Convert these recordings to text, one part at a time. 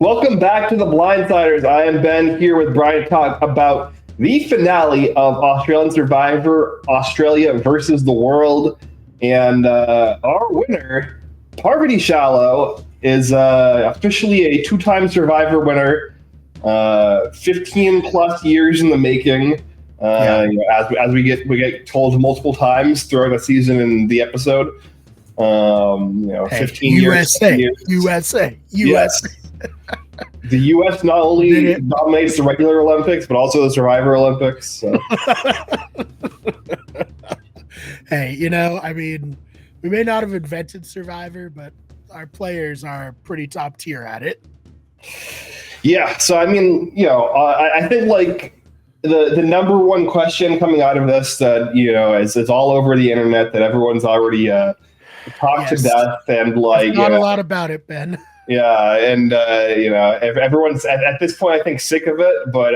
Welcome back to the Blindsiders. I am Ben here with Brian to talk about the finale of Australian Survivor, Australia versus the World. And our winner, Parvati Shallow, is officially a two-time Survivor winner, 15 plus years in the making. As we get told multiple times throughout the season and the episode. 15 USA, years. USA. Yes. The U.S. not only dominates the regular Olympics, but also the Survivor Olympics. So. Hey, we may not have invented Survivor, but our players are pretty top tier at it. Yeah, so I think like the number one question coming out of this that is all over the internet that everyone's already talked to death and like not a lot about it, Ben. Yeah, and everyone's at this point, I think, sick of it. But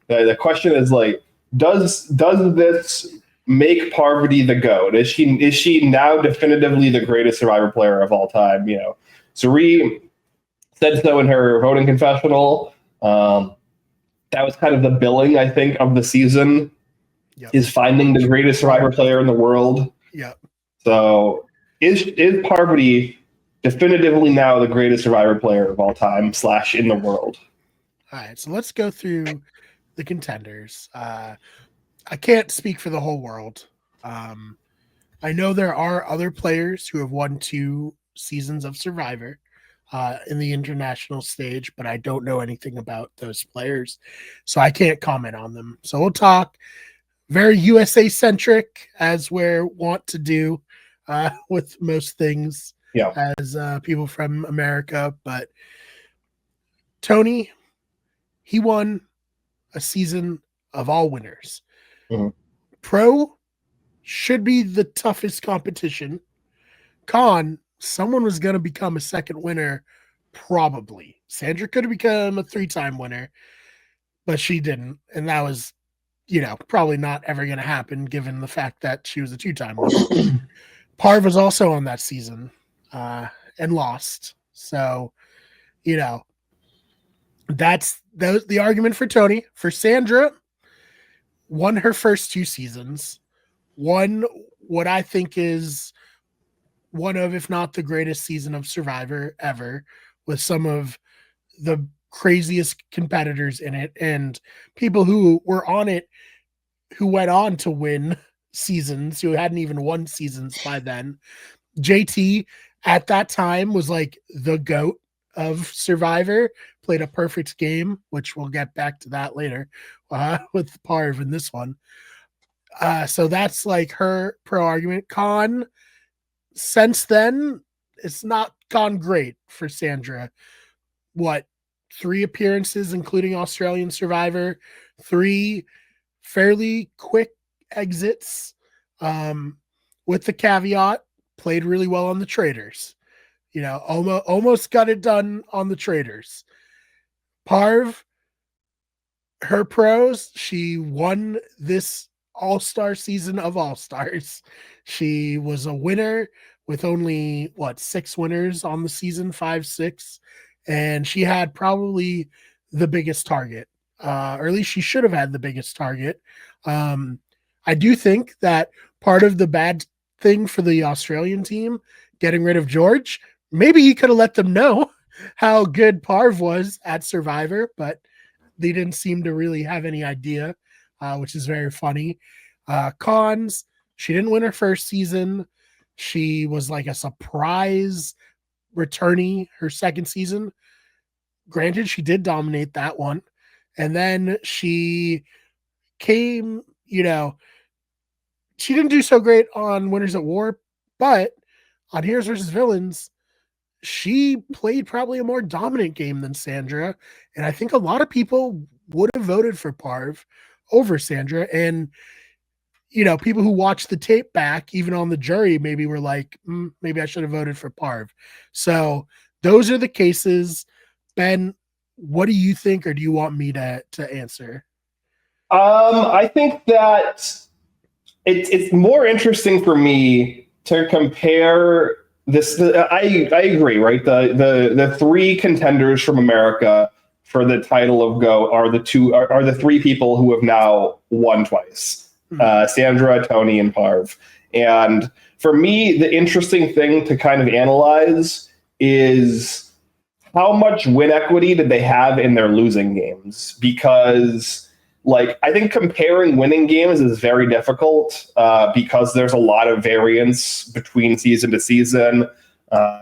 the question is like, does this make Parvati the GOAT? Is she now definitively the greatest Survivor player of all time? Sari said so in her voting confessional. That was kind of the billing, I think, of the season. Yep. Is finding the greatest Survivor player in the world. Yep. So is Parvati definitively now the greatest Survivor player of all time / in the world? All right, so let's go through the contenders. I can't speak for the whole world. I know there are other players who have won 2 seasons of Survivor in the international stage, but I don't know anything about those players, so I can't comment on them. So we'll talk very USA centric, as we're wont to do with most things. Yeah. As people from America, but Tony, he won a season of all winners. Mm-hmm. Pro should be the toughest competition. Con, someone was going to become a second winner, probably. Sandra could have become a 3-time winner, but she didn't, and that was, probably not ever going to happen given the fact that she was a 2-time winner. Parv was also on that season. And lost. So, that's the argument for Tony. For Sandra, won her first 2 seasons, won what I think is one of, if not the greatest season of Survivor ever, with some of the craziest competitors in it and people who were on it who went on to win seasons, who hadn't even won seasons by then. JT at that time was like the GOAT of Survivor, played a perfect game, which we'll get back to that later with Parv in this one. So that's like her pro argument. Con, since then, it's not gone great for Sandra. 3 appearances, including Australian Survivor, 3 fairly quick exits, with the caveat, played really well on the traders. Almost got it done on the traders. Parv, her pros, she won this all-star season of all-stars. She was a winner with only 6 winners on the season, 5, 6, and she had probably the biggest target, or at least she should have had the biggest target. I do think that part of the bad thing for the Australian team getting rid of George, maybe he could have let them know how good Parv was at Survivor, but they didn't seem to really have any idea, which is very funny. Cons, she didn't win her first season. She was like a surprise returnee her second season. Granted, she did dominate that one. And then she came, she didn't do so great on Winners at War, but on Heroes versus Villains, she played probably a more dominant game than Sandra. And I think a lot of people would have voted for Parv over Sandra. And, people who watched the tape back, even on the jury, maybe were like, maybe I should have voted for Parv. So those are the cases. Ben, what do you think, or do you want me to answer? I think that it's more interesting for me to compare I agree, right? The three contenders from America for the title of GOAT are the three people who have now won twice. Sandra, Tony, and Parv. And for me, the interesting thing to kind of analyze is how much win equity did they have in their losing games? Because, like, I think comparing winning games is very difficult because there's a lot of variance between season to season.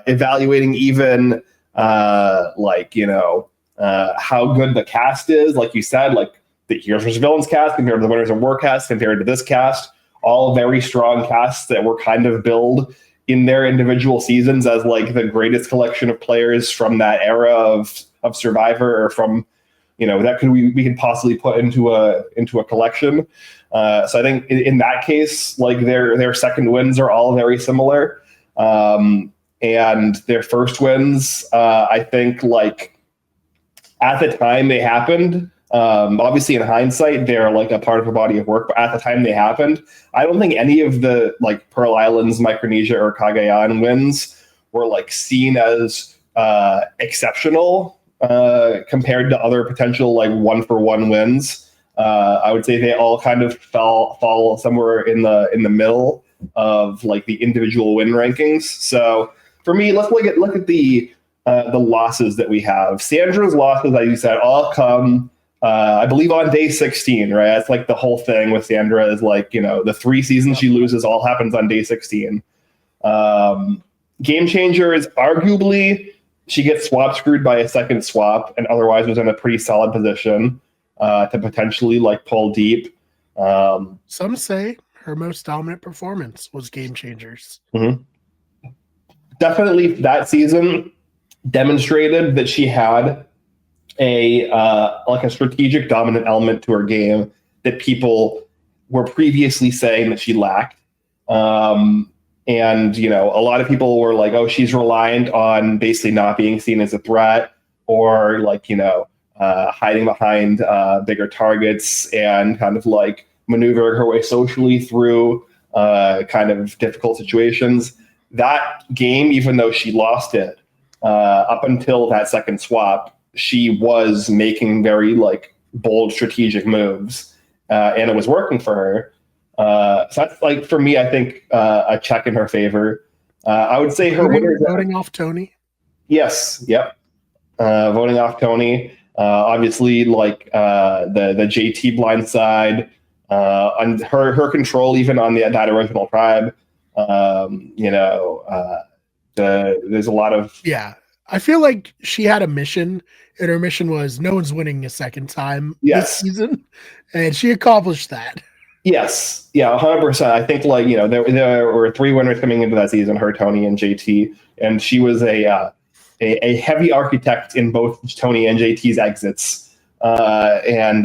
Evaluating even, how good the cast is, like you said, like the Heroes vs. Villains cast compared to the Winners of War cast compared to this cast, all very strong casts that were kind of billed in their individual seasons as like the greatest collection of players from that era of Survivor, or from, that we could possibly put into a collection. So I think in that case, like their second wins are all very similar. And their first wins, I think, like at the time they happened, obviously in hindsight, they're like a part of a body of work, but at the time they happened, I don't think any of the like Pearl Islands, Micronesia, or Cagayan wins were like seen as exceptional compared to other potential like 1-for-1 wins. I would say they all kind of fall somewhere in the middle of like the individual win rankings. So for me, let's look at the losses that we have. Sandra's losses, as you said, all come, I believe, on day 16, right? That's like the whole thing with Sandra is like, the 3 seasons she loses all happens on day 16. Game Changer is arguably, she gets swap screwed by a second swap and otherwise was in a pretty solid position to potentially like pull deep. Some say her most dominant performance was Game Changers. Mm-hmm. Definitely that season demonstrated that she had a strategic dominant element to her game that people were previously saying that she lacked. And, a lot of people were like, oh, she's reliant on basically not being seen as a threat, or like, hiding behind bigger targets and kind of like maneuvering her way socially through kind of difficult situations. That game, even though she lost it, up until that second swap, she was making very like bold strategic moves, and it was working for her. So that's like, for me, I think a check in her favor. I would say her winners voting off Tony. Yes. Yep. Voting off Tony. Obviously, like the JT blindside, on her control even on that original tribe. There's a lot of I feel like she had a mission, and her mission was no one's winning a second time this season, and she accomplished that. Yes, yeah, 100%. I think like there were 3 winners coming into that season: her, Tony, and JT, and she was a heavy architect in both Tony and JT's exits. And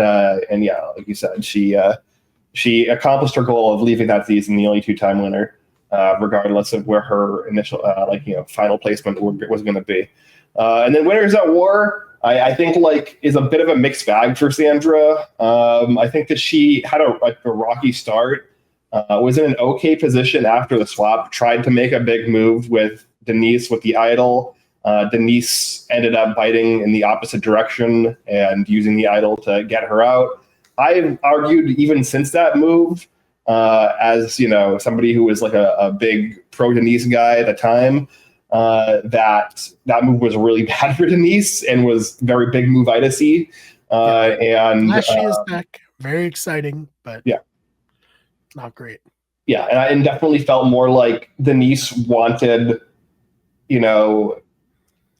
yeah, like you said, she accomplished her goal of leaving that season the only 2-time winner, regardless of where her initial final placement was going to be. And then Winners at War, I think like is a bit of a mixed bag for Sandra. I think that she had a rocky start, was in an okay position after the swap, tried to make a big move with Denise with the idol. Denise ended up biting in the opposite direction and using the idol to get her out. I've argued even since that move, as somebody who was like a big pro Denise guy at the time, that move was really bad for Denise and was very big move itis-y. And Flashy is back, very exciting, but not great. Yeah, and definitely felt more like Denise wanted,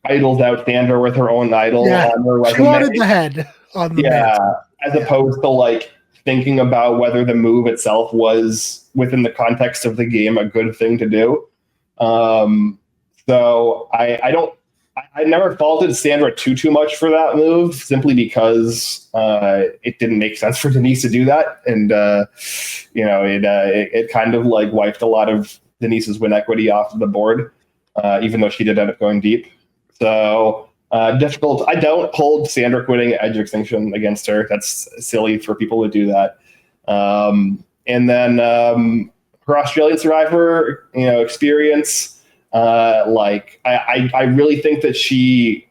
idled out Sandra with her own idol on her resume. She wanted the head on the mantle. As opposed to like thinking about whether the move itself was within the context of the game a good thing to do. So I never faulted Sandra too much for that move, simply because it didn't make sense for Denise to do that, and it kind of like wiped a lot of Denise's win equity off of the board, even though she did end up going deep. So difficult. I don't hold Sandra quitting Edge of Extinction against her. That's silly for people to do that. And then her Australian Survivor, experience. I really think that she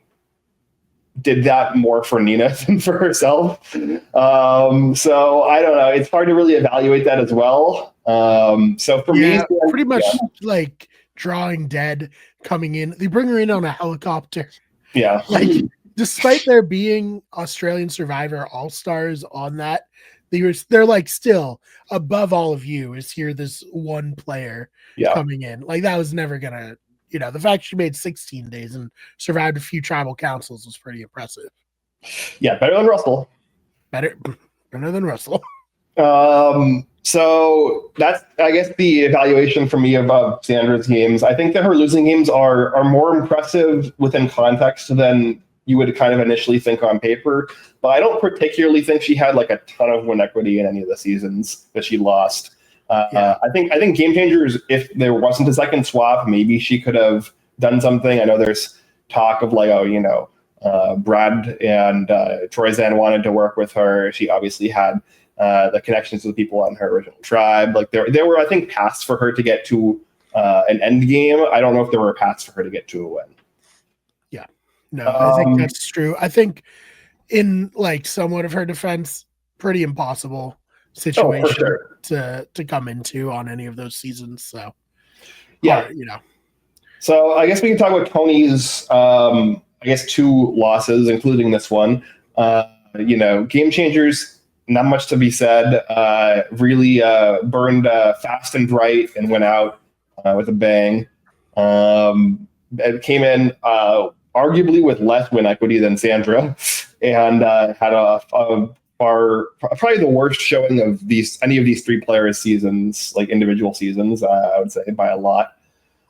did that more for Nina than for herself. So I don't know. It's hard to really evaluate that as well. So for me, pretty much like drawing dead coming in. They bring her in on a helicopter. Yeah. Like, despite there being Australian Survivor All-Stars on that, they're like still above all of you is here this one player coming in. Like that was never gonna, the fact she made 16 days and survived a few tribal councils was pretty impressive. Yeah, better than Russell. Better than Russell. So that's, I guess, the evaluation for me of Sandra's games. I think that her losing games are more impressive within context than you would kind of initially think on paper. But I don't particularly think she had like a ton of win equity in any of the seasons that she lost. I think Game Changers, if there wasn't a second swap, maybe she could have done something. I know there's talk of like, Brad and Troyzan wanted to work with her. She obviously had the connections to the people on her original tribe. Like there were, I think, paths for her to get to an end game. I don't know if there were paths for her to get to a win. Yeah, no, I think that's true. I think in like somewhat of her defense, pretty impossible situation to come into on any of those seasons. So yeah, So I guess we can talk about Tony's I guess 2 losses, including this one. Game Changers, not much to be said. Really burned fast and bright and went out with a bang. It came in arguably with less win equity than Sandra, and had a probably the worst showing of any of these 3 players' seasons, like individual seasons. I would say by a lot.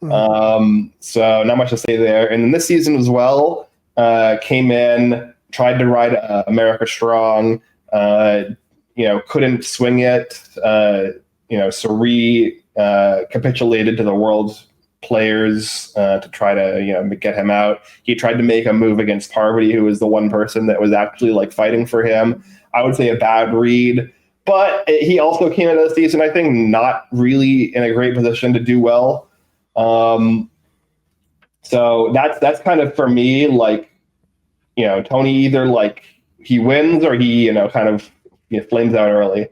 So not much to say there. And then this season as well, came in, tried to ride America Strong, couldn't swing it. Sari capitulated to the world players to try to get him out. He tried to make a move against Parvati, who was the one person that was actually like fighting for him. I would say a bad read, but he also came into the season, I think, not really in a great position to do well. So that's kind of for me, like, Tony either like he wins or he, kind of flames out early.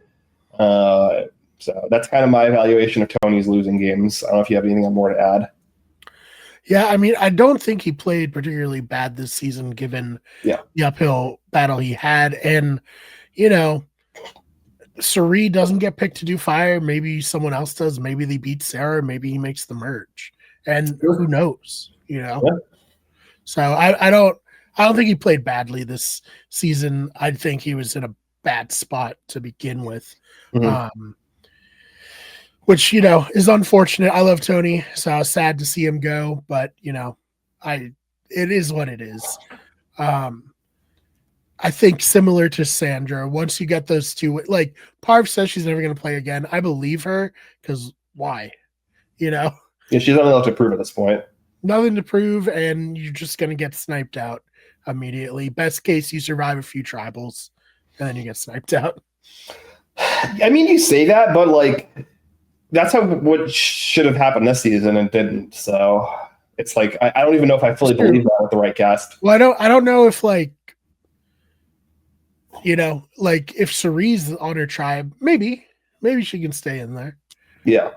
So that's kind of my evaluation of Tony's losing games. I don't know if you have anything more to add. Yeah, I mean, I don't think he played particularly bad this season, given the uphill battle he had. And, Sari doesn't get picked to do fire. Maybe someone else does. Maybe they beat Sarah. Maybe he makes the merge. And who knows, Yeah. So I don't think he played badly this season. I think he was in a bad spot to begin with. Mm-hmm. Which, is unfortunate. I love Tony, so I was sad to see him go, but it is what it is. I think similar to Sandra, once you get those 2, like Parv says she's never going to play again. I believe her, because why? Yeah, she's not enough to prove at this point. Nothing to prove, and you're just going to get sniped out immediately. Best case, you survive a few tribals, and then you get sniped out. I mean, you say that, but like, that's what should have happened this season and didn't. So it's like I don't even know if I fully believe that with the right cast. Well, I don't know if like if Cerie's on her tribe, maybe she can stay in there. Yeah.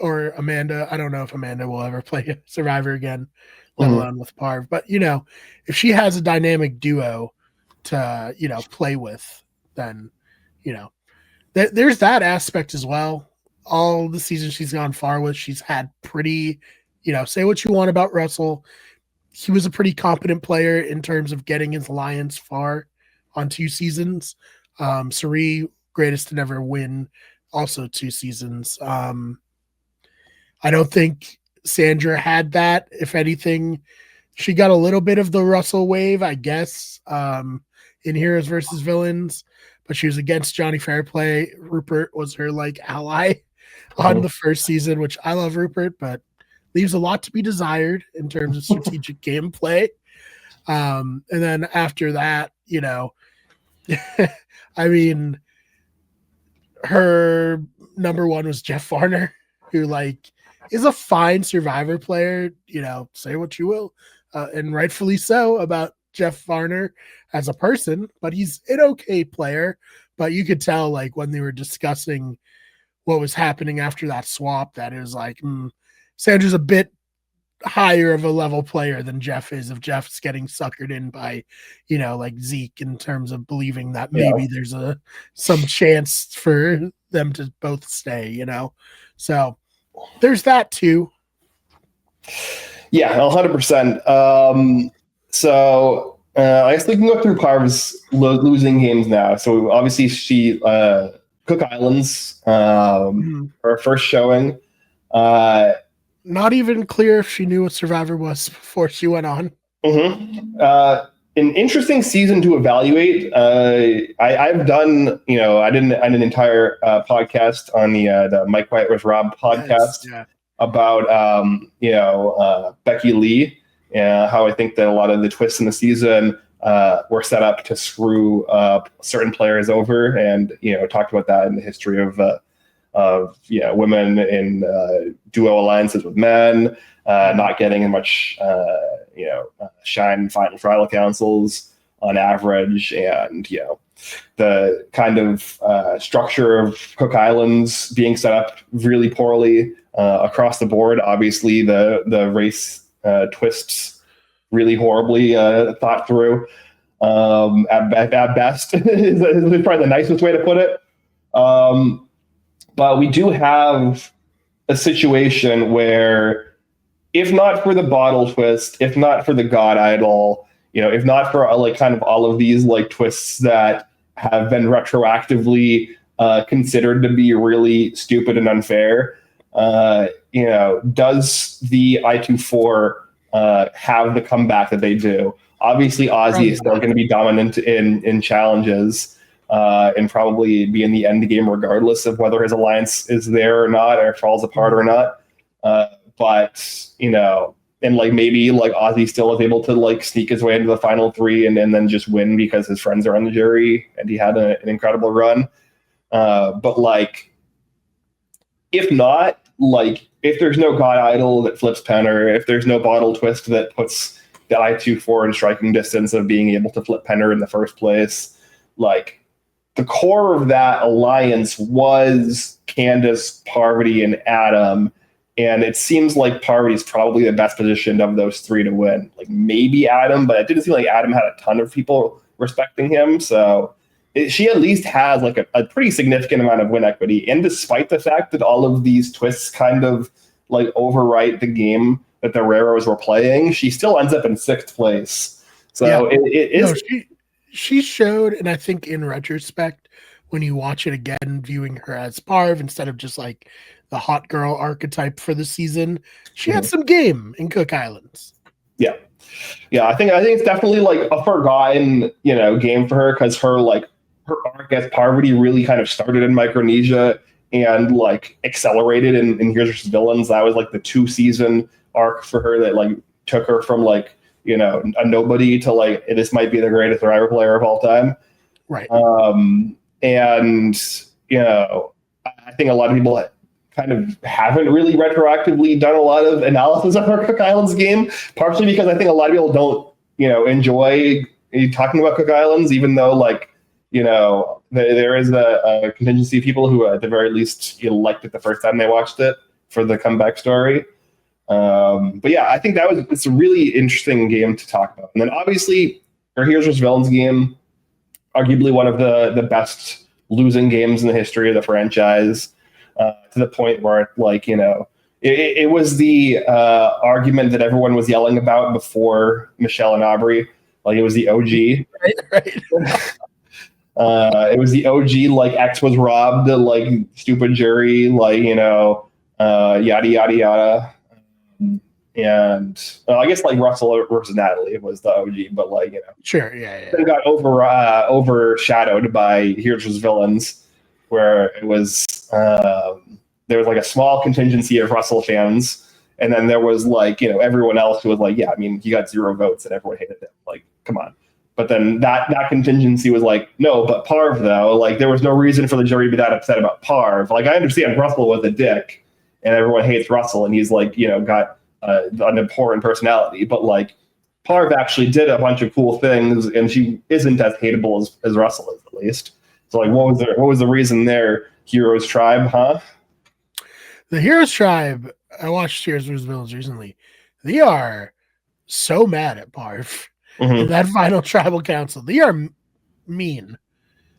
Or Amanda. I don't know if Amanda will ever play Survivor again, let alone with Parv. But if she has a dynamic duo to play with, then there's that aspect as well. All the seasons she's gone far with, she's had pretty, say what you want about Russell. He was a pretty competent player in terms of getting his alliance far on 2 seasons. Sari, greatest to never win, also 2 seasons. I don't think Sandra had that. If anything, she got a little bit of the Russell wave, I guess, in Heroes versus Villains, but she was against Johnny Fairplay. Rupert was her like ally on the first season, which I love Rupert, but leaves a lot to be desired in terms of strategic gameplay. And then after that, I mean, her number 1 was Jeff Varner, who like is a fine Survivor player. Say what you will, and rightfully so about Jeff Varner as a person, but he's an okay player. But you could tell, like, when they were discussing what was happening after that swap, that it was like, Sandra's a bit higher of a level player than Jeff is. If Jeff's getting suckered in by, like Zeke, in terms of believing that maybe there's some chance for them to both stay, So there's that too. Yeah, 100%. So I guess we can go through Parv's losing games now. So obviously she Cook Islands, her first showing. Not even clear if she knew what Survivor was before she went on. An interesting season to evaluate. I've done, I did an entire podcast on the Mike White with Rob podcast about, Becky Lee, and how I think that a lot of the twists in the season were set up to screw certain players over, and talked about that in the history of women in duo alliances with men, not getting as much shine in final tribal councils on average, and the kind of structure of Cook Islands being set up really poorly across the board. Obviously, the race twists really horribly thought through at best is probably the nicest way to put it. But we do have a situation where, if not for the bottle twist, if not for the God Idol, if not for kind of all of these twists that have been retroactively considered to be really stupid and unfair, does the I24 have the comeback that they do? Obviously, Ozzy is still going to be dominant in challenges. And probably be in the end game regardless of whether his alliance is there or not, or falls apart or not. But and maybe Ozzy still is able to sneak his way into the final three and then just win because his friends are on the jury and he had an incredible run. But if not, if there's no God Idol that flips Penner, if there's no bottle twist that puts the I24 in striking distance of being able to flip Penner in the first place, the core of that alliance was Candace, Parvati, and Adam. And it seems like Parvati is probably the best positioned of those three to win. Maybe Adam, but it didn't seem like Adam had a ton of people respecting him. So she at least has a pretty significant amount of win equity. And despite the fact that all of these twists kind of overwrite the game that the Raros were playing, she still ends up in 6th place. So it is... She showed, and I think in retrospect, when you watch it again, viewing her as Parv instead of just the hot girl archetype for the season, she had some game in Cook Islands. Yeah. I think it's definitely a forgotten game for her, because her arc as Parvati really kind of started in Micronesia and accelerated in Heroes vs. Villains. That was the 2-season arc for her that took her from a nobody to this might be the greatest Survivor player of all time. Right. And I think a lot of people kind of haven't really retroactively done a lot of analysis of her Cook Islands game, partially because I think a lot of people don't, enjoy talking about Cook Islands, even though there is a contingency of people who at the very least liked it the first time they watched it for the comeback story. But yeah, I think it's a really interesting game to talk about. And then obviously our Heroes vs. Villains game, arguably one of the best losing games in the history of the franchise, to the point where it was the argument that everyone was yelling about before Michelle and Aubrey. It was the OG. Right. It was the OG, X was robbed, stupid jury, yada, yada, yada. And I guess Russell versus Natalie was the OG, but sure, yeah. Then got overshadowed by Heroes vs. Villains, where it was there was a small contingency of Russell fans, and then there was everyone else who was he got 0 votes and everyone hated him. Come on. But then that contingency was no, but Parv though, there was no reason for the jury to be that upset about Parv. I understand Russell was a dick and everyone hates Russell, and he's like, got an important personality. But like, Parv actually did a bunch of cool things, and she isn't as hateable as Russell is, at least. So like, what was the reason there? Heroes Tribe, huh? The Heroes Tribe, I watched Heroes vs. Villains recently. They are so mad at Parv in that final tribal council. They are mean.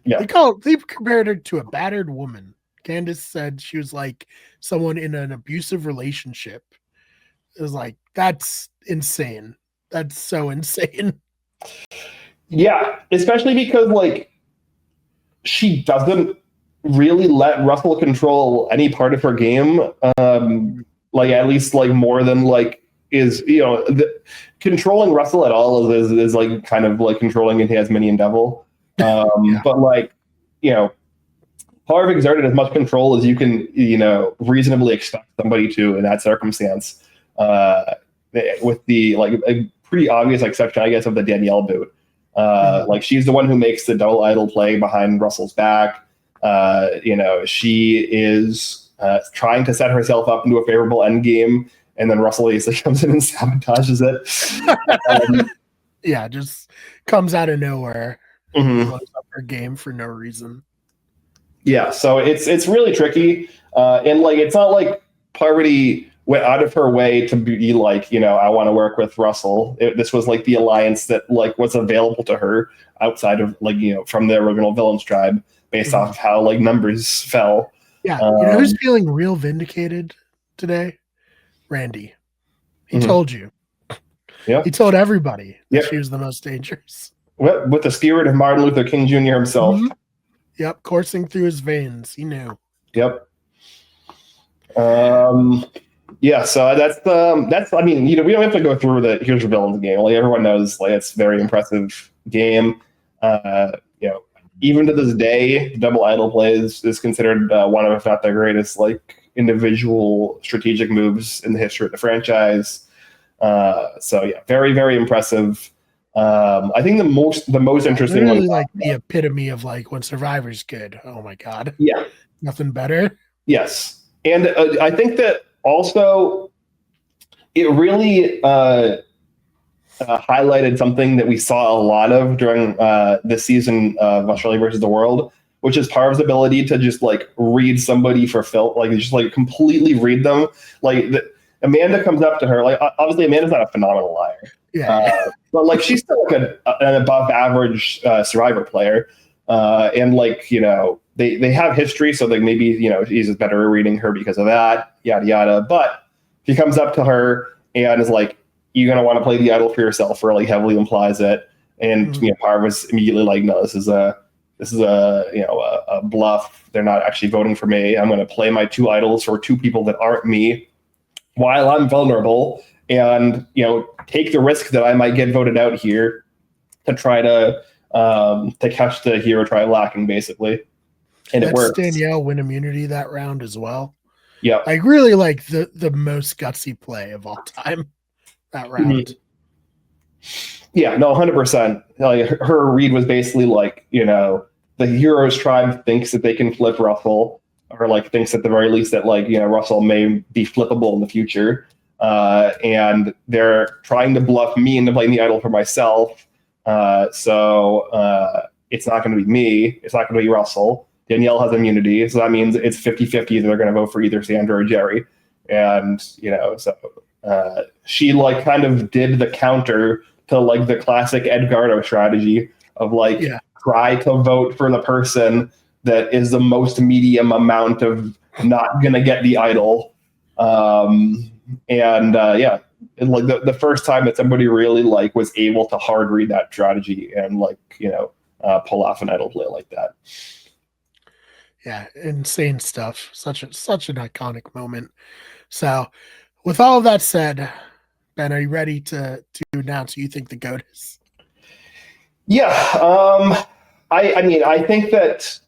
Yeah. They compared her to a battered woman. Candace said she was like someone in an abusive relationship. It was like, that's insane. That's so insane. Yeah, especially because like she doesn't really let Russell control any part of her game. Like at least like more than like is controlling Russell at all is like kind of like controlling a Tasmanian devil. But like Parv exerted as much control as you can reasonably expect somebody to in that circumstance. With the like a pretty obvious exception, I guess, of the Danielle boot. Like she's the one who makes the double idol play behind Russell's back. She is trying to set herself up into a favorable end game, and then Russell basically comes in and sabotages it. Just comes out of nowhere. Blows up her game for no reason. Yeah, so it's really tricky, and like it's not like Parvati went out of her way to be like, I want to work with Russell. This was like the alliance that like was available to her outside of like, from the original Villains Tribe based off of how like numbers fell. Yeah. Who's feeling real vindicated today? Randy. He told you. Yeah. He told everybody that she was the most dangerous. With the spirit of Martin Luther King Jr. himself. Yep. Coursing through his veins. He knew. Yep. Yeah, so that's I mean, we don't have to go through the Here's Your Villains game. Like everyone knows, like it's a very impressive game. Even to this day, double idol plays is considered one of, if not the greatest, like individual strategic moves in the history of the franchise. So yeah, very, very impressive. I think the most interesting really one, like the epitome of like when Survivor's good. Oh my god. Yeah. Nothing better. Yes. And I think that also it really highlighted something that we saw a lot of during this season of Australia versus the World, which is Parv's ability to just like read somebody for filth, like just like completely read them. Like Amanda comes up to her, like obviously Amanda's not a phenomenal liar, but like she's still like an above average Survivor player, and like they have history, so like maybe he's better at reading her because of that, yada yada. But he comes up to her and is like, "You're gonna want to play the idol for yourself," or like heavily implies it. And Parv was immediately like, "No, this is a bluff. They're not actually voting for me. I'm going to play my two idols for two people that aren't me, while I'm vulnerable, and take the risk that I might get voted out here to try to catch the hero tribe lacking, basically." And it works. Danielle win immunity that round as well. Yeah, I really like the most gutsy play of all time that round. Yeah, no, 100%. Like her read was basically like, the Heroes Tribe thinks that they can flip Russell, or like thinks at the very least that like Russell may be flippable in the future, and they're trying to bluff me into playing the idol for myself. So it's not going to be me. It's not going to be Russell. Danielle has immunity, so that means it's 50-50 that they're going to vote for either Sandra or Jerry. And so she like kind of did the counter to like the classic Edgardo strategy of like try to vote for the person that is the most medium amount of not gonna get the idol. And like the first time that somebody really like was able to hard read that strategy and like pull off an idol play like that. Yeah, insane stuff. Such an iconic moment. So, with all of that said, Ben, are you ready to announce who you think the GOAT is? Yeah, I think that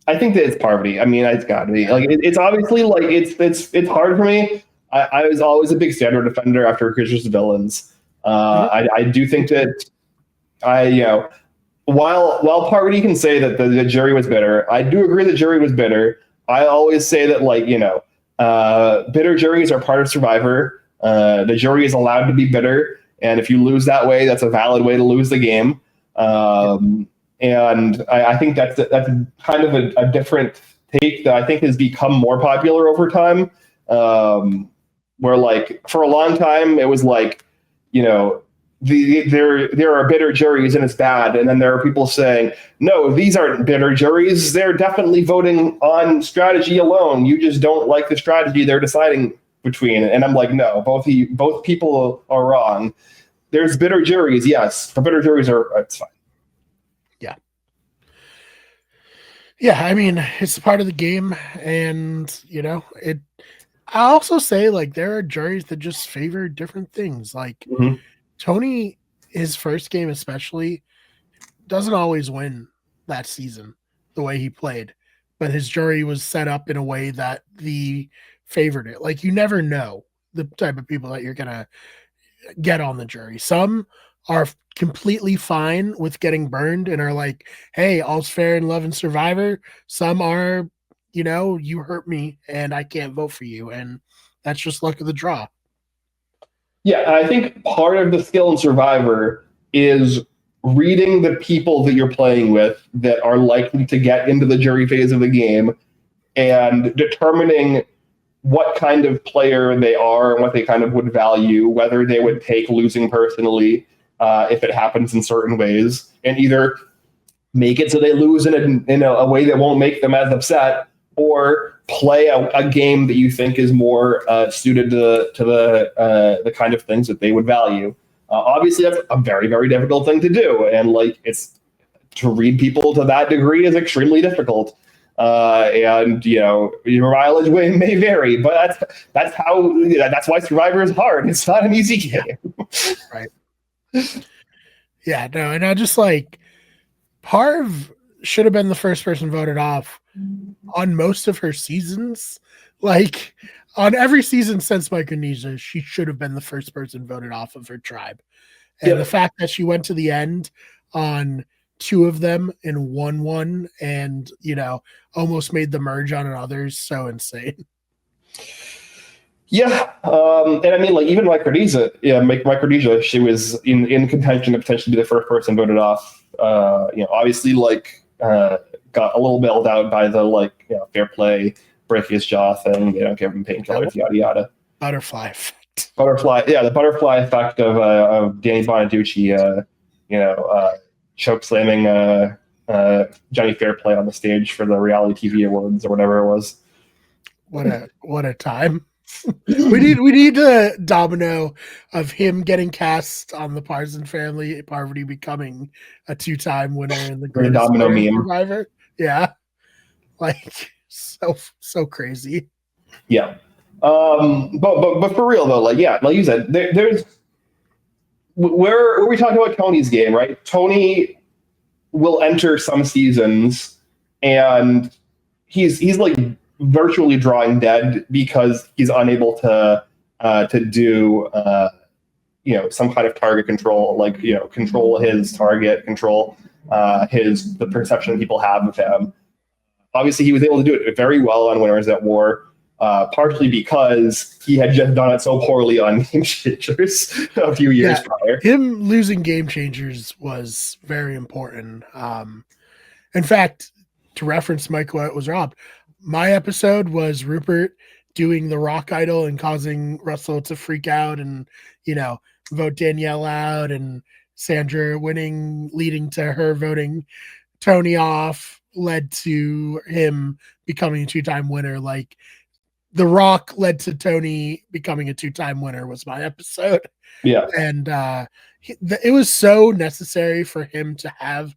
it's Parvati. I mean, it's got to be like it's obviously like it's hard for me. I was always a big Sandra defender after Chris's Villains. I do think that while Parvati can say that the jury was bitter, I do agree the jury was bitter. I always say that like Bitter juries are part of Survivor. The jury is allowed to be bitter, and if you lose that way, that's a valid way to lose the game. And I think that's kind of a different take that I think has become more popular over time. Where like for a long time it was like, you know, there are bitter juries and it's bad, and then there are people saying, no, these aren't bitter juries, they're definitely voting on strategy alone, you just don't like the strategy they're deciding between. And I'm like, no, both people are wrong. There's bitter juries, yes, but bitter juries it's fine. Yeah, I mean, it's part of the game, and you know, I also say like there are juries that just favor different things. Like Tony, his first game especially, doesn't always win that season the way he played, but his jury was set up in a way that favored it. Like you never know the type of people that you're gonna get on the jury. Some are completely fine with getting burned and are like, hey, all's fair in love and Survivor. Some are, you know, you hurt me and I can't vote for you, and that's just luck of the draw. Yeah, I think part of the skill in Survivor is reading the people that you're playing with that are likely to get into the jury phase of the game and determining what kind of player they are and what they kind of would value, whether they would take losing personally if it happens in certain ways, and either make it so they lose in a way that won't make them as upset, or play a game that you think is more suited to the kind of things that they would value. Obviously, that's a very, very difficult thing to do, and like it's to read people to that degree is extremely difficult. And you know, your mileage may vary, but that's why Survivor is hard. It's not an easy game. Right. Yeah, no, and I just like Parv should have been the first person voted off on most of her seasons. Like on every season since Micronesia, she should have been the first person voted off of her tribe. And the fact that she went to the end on 2 of them and won one, and you know, almost made the merge on another is so insane. Yeah, and I mean, like even Micronesia, she was in contention to potentially be the first person voted off. You know, obviously, like got a little bailed out by the fair play, break his jaw thing. You know, give him painkillers, yada yada. Butterfly effect. The butterfly effect of Danny Bonaducci. Choke slamming Johnny Fairplay on the stage for the reality TV awards or whatever it was. What a time. we need a domino of him getting cast on the Parson family, Parvati becoming a 2-time winner in the Greatest domino meme Survivor. Yeah, like so crazy. Yeah, but for real though, like you said, there's where we talking about Tony's game, right? Tony will enter some seasons and he's like virtually drawing dead because he's unable to do some kind of target control, like control his target, control the perception people have of him. Obviously, he was able to do it very well on Winners at War, partially because he had just done it so poorly on Game Changers a few years prior. Him losing Game Changers was very important. In fact, to reference Mike White was robbed. My episode was Rupert doing the rock idol and causing Russell to freak out and, vote Danielle out, and Sandra winning, leading to her voting Tony off, led to him becoming a 2-time winner. Like the rock led to Tony becoming a 2-time winner was my episode. Yeah. And it was so necessary for him to have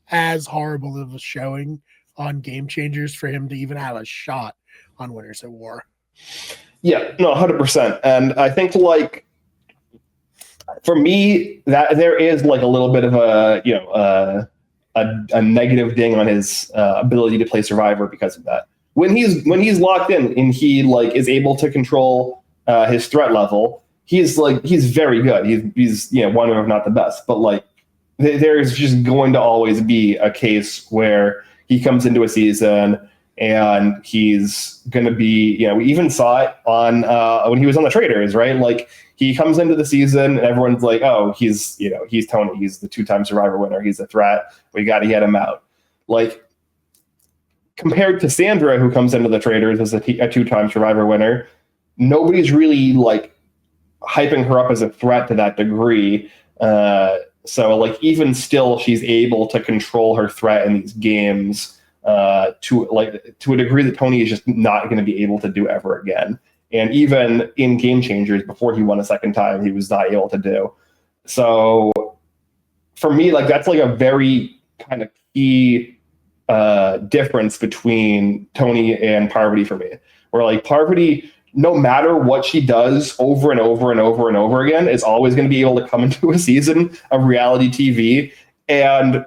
as horrible of a showing on Game Changers for him to even have a shot on Winners at War. Yeah, no, 100%. And I think for me that there is like a little bit of a negative ding on his ability to play Survivor because of that. When he's locked in and he is able to control his threat level, he's very good. He's one of, if not the best. But there's just going to always be a case where he comes into a season and he's going to be, we even saw it on when he was on the Traders, right? Like he comes into the season and everyone's like, oh, he's Tony. He's the 2-time Survivor winner. He's a threat. We got to get him out. Like compared to Sandra, who comes into the Traders as a 2-time Survivor winner, nobody's really like hyping her up as a threat to that degree. So like even still, she's able to control her threat in these games to a degree that Tony is just not going to be able to do ever again. And even in Game Changers, before he won a second time, he was not able to do. So for me, like that's like a very kind of key difference between Tony and Parvati for me. Where like Parvati, no matter what she does over and over and over and over again, is always going to be able to come into a season of reality TV and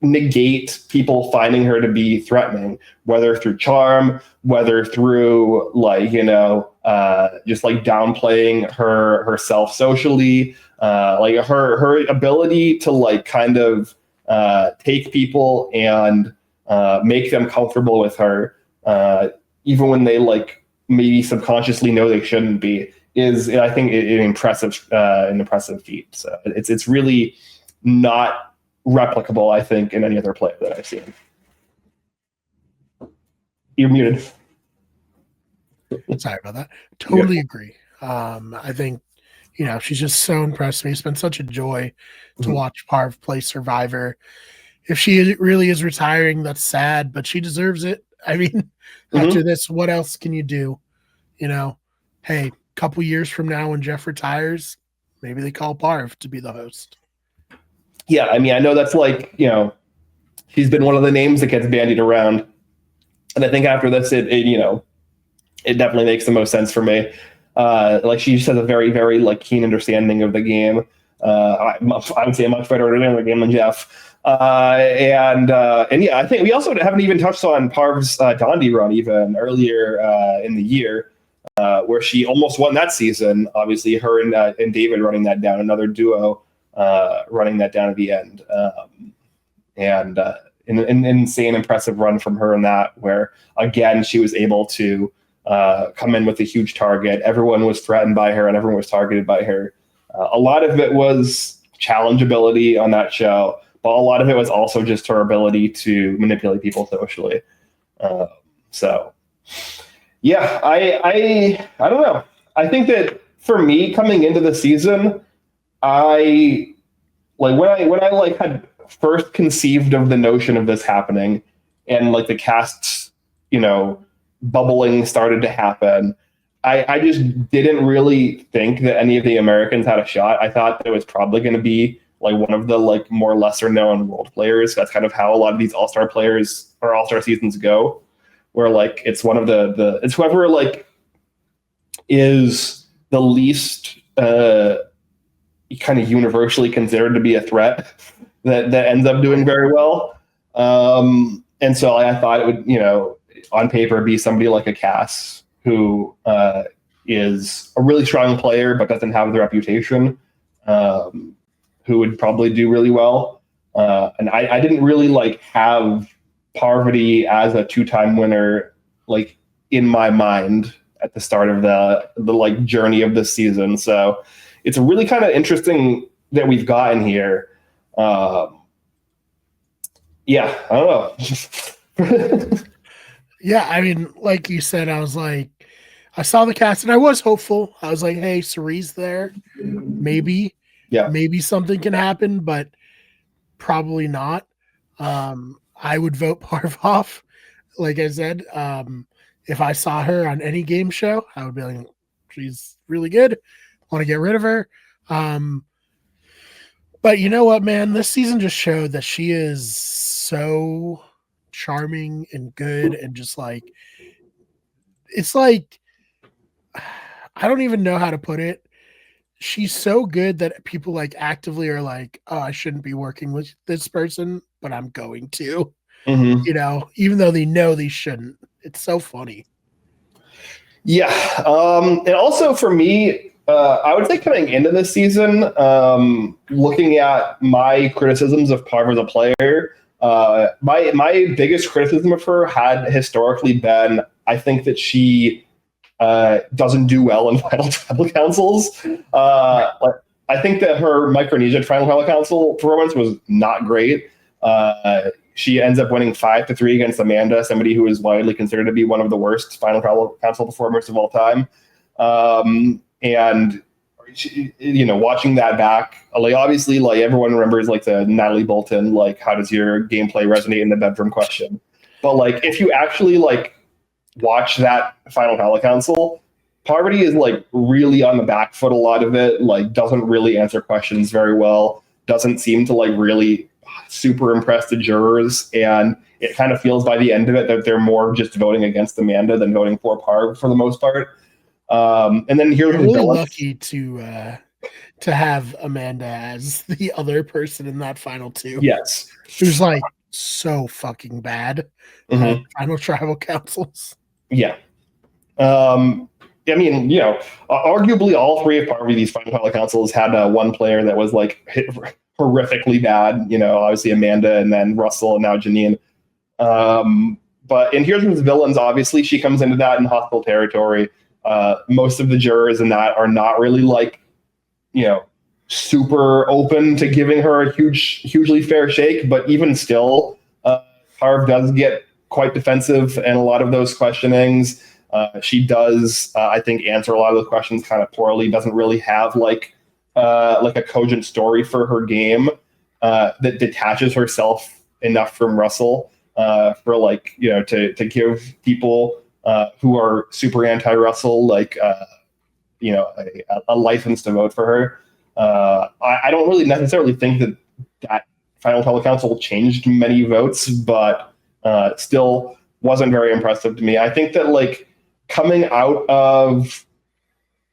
negate people finding her to be threatening, whether through charm, whether through like, just like downplaying herself socially, like her ability to like kind of take people and make them comfortable with her, even when they like maybe subconsciously know they shouldn't be, is I think an impressive feat. So it's really not replicable, I think, in any other player that I've seen. You're muted. Sorry about that. Totally agree. I think, she's just so impressed me. It's been such a joy to watch Parv play Survivor. If she really is retiring, that's sad, but she deserves it. I mean, after this, what else can you do? Hey, couple years from now when Jeff retires, maybe they call Parv to be the host. Yeah, I mean, I know that's like, she's been one of the names that gets bandied around. And I think after this, it definitely makes the most sense for me. Like she just has a very, very like keen understanding of the game. I would say a much better understanding of the game than Jeff. And yeah, I think we also haven't even touched on Parv's Dondi run even earlier in the year, where she almost won that season. Obviously, her and David running that down, another duo running that down at the end. And an insane, impressive run from her in that, where again she was able to come in with a huge target. Everyone was threatened by her, and everyone was targeted by her. A lot of it was challengeability on that show, but a lot of it was also just her ability to manipulate people socially. So, yeah, I don't know. I think that for me, coming into the season, I like when I like had first conceived of the notion of this happening, and like the casts, bubbling started to happen. I just didn't really think that any of the Americans had a shot. I thought that it was probably going to be like one of the like more lesser known world players. That's kind of how a lot of these all-star players or all-star seasons go, where like it's one of it's whoever like is the least kind of universally considered to be a threat that ends up doing very well. And so I thought it would, on paper be somebody like a Cass, who is a really strong player but doesn't have the reputation, who would probably do really well. And I didn't really like have Parvati as a 2-time winner like in my mind at the start of the like journey of this season. So it's really kind of interesting that we've gotten here. Yeah, I don't know. Yeah, I mean, like you said, I was like, I saw the cast and I was hopeful. I was like, hey, Cerie's there. Maybe something can happen, but probably not. I would vote Parv off. Like I said, if I saw her on any game show, I would be like, she's really good. Want to get rid of her. But you know what, man? This season just showed that she is so charming and good, and just like, it's like, I don't even know how to put it. She's so good that people like actively are like, oh, I shouldn't be working with this person, but I'm going to, even though they know they shouldn't. It's so funny. Yeah. And also for me, I would say coming into this season, looking at my criticisms of Parv as a player, My biggest criticism of her had historically been, I think that she doesn't do well in final tribal councils. I think that her Micronesia final tribal council performance was not great. She ends up winning 5-3 against Amanda, somebody who is widely considered to be one of the worst final tribal council performers of all time. And watching that back, like obviously, like everyone remembers like the Natalie Bolton, like how does your gameplay resonate in the bedroom question. But like if you actually like watch that final tribal council, Parvati is like really on the back foot a lot of it, like doesn't really answer questions very well, doesn't seem to like really super impress the jurors, and it kind of feels by the end of it that they're more just voting against Amanda than voting for Parv for the most part. And then here's really lucky to have Amanda as the other person in that final two. Yes, who's like so fucking bad at final tribal councils. Yeah. I mean, arguably all three of Parvati's final tribal councils had one player that was like horrifically bad. Obviously Amanda, and then Russell, and now Janine. But in Here's What's Villains, obviously she comes into that in hostile territory. Most of the jurors in that are not really like, super open to giving her a hugely fair shake. But even still, Parv does get quite defensive in a lot of those questionings. She does, I think, answer a lot of those questions kind of poorly. Doesn't really have like a cogent story for her game that detaches herself enough from Russell for like to give people who are super anti-Russell like a license to vote for her. I don't really necessarily think that final tribal council changed many votes, but still wasn't very impressive to me. I think that like coming out of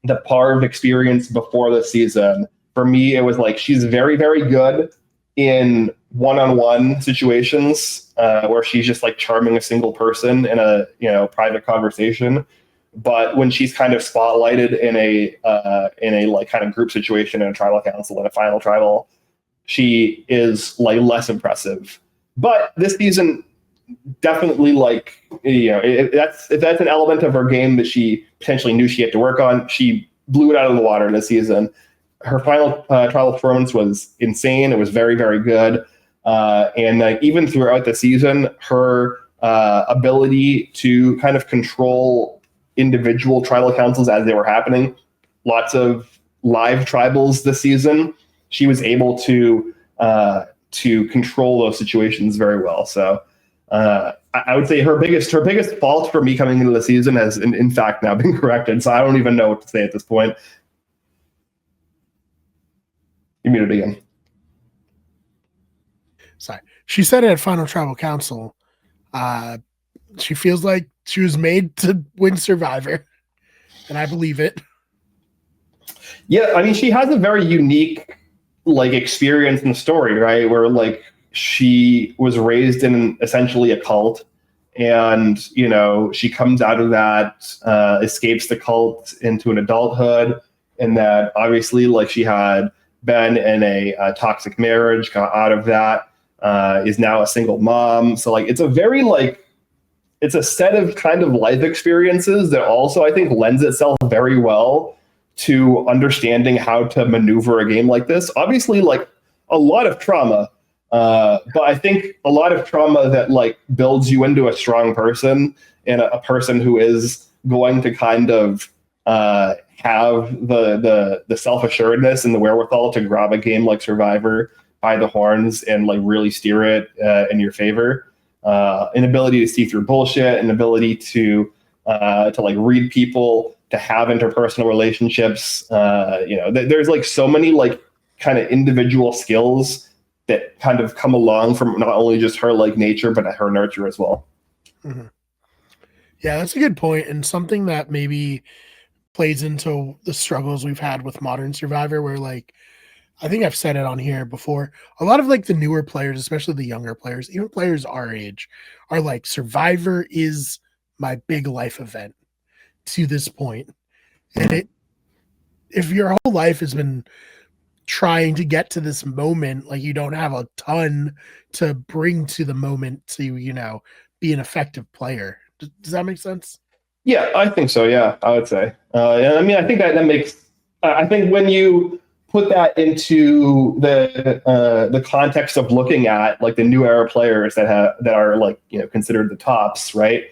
the Parv experience before the season, for me, it was like she's very, very good in one-on-one situations where she's just like charming a single person in a private conversation. But when she's kind of spotlighted in a like kind of group situation in a tribal council in a final tribal, she is like less impressive. But this season, definitely like if that's an element of her game that she potentially knew she had to work on, she blew it out of the water this season. Her final trial performance was insane. It was very, very good, and even throughout the season, her ability to kind of control individual tribal councils as they were happening, lots of live tribals this season, she was able to control those situations very well. So I would say her biggest fault for me coming into the season has in fact now been corrected. So I don't even know what to say at this point. You muted again. Sorry. She said it at Final Tribal Council. She feels like she was made to win Survivor, and I believe it. Yeah, I mean, she has a very unique like experience in the story, right? Where like she was raised in essentially a cult, and she comes out of that, escapes the cult into an adulthood, and that obviously like she had been in a toxic marriage, got out of that, is now a single mom. So like it's a very like it's a set of kind of life experiences that also I think lends itself very well to understanding how to maneuver a game like this. Obviously, like a lot of trauma, but I think a lot of trauma that like builds you into a strong person, and a person who is going to kind of have the self-assuredness and the wherewithal to grab a game like Survivor by the horns and like really steer it in your favor. An ability to see through bullshit, an ability to like read people, to have interpersonal relationships. There's like so many like kind of individual skills that kind of come along from not only just her like nature, but her nurture as well. Mm-hmm. Yeah, that's a good point, and something that maybe plays into the struggles we've had with modern Survivor, where like I think I've said it on here before, a lot of like the newer players, especially the younger players, even players our age, are like Survivor is my big life event to this point. And if your whole life has been trying to get to this moment, like you don't have a ton to bring to the moment to, be an effective player. Does that make sense? Yeah, I think so. Yeah, I would say. And I mean, I think that makes. I think when you put that into the context of looking at like the new era players that are like considered the tops, right?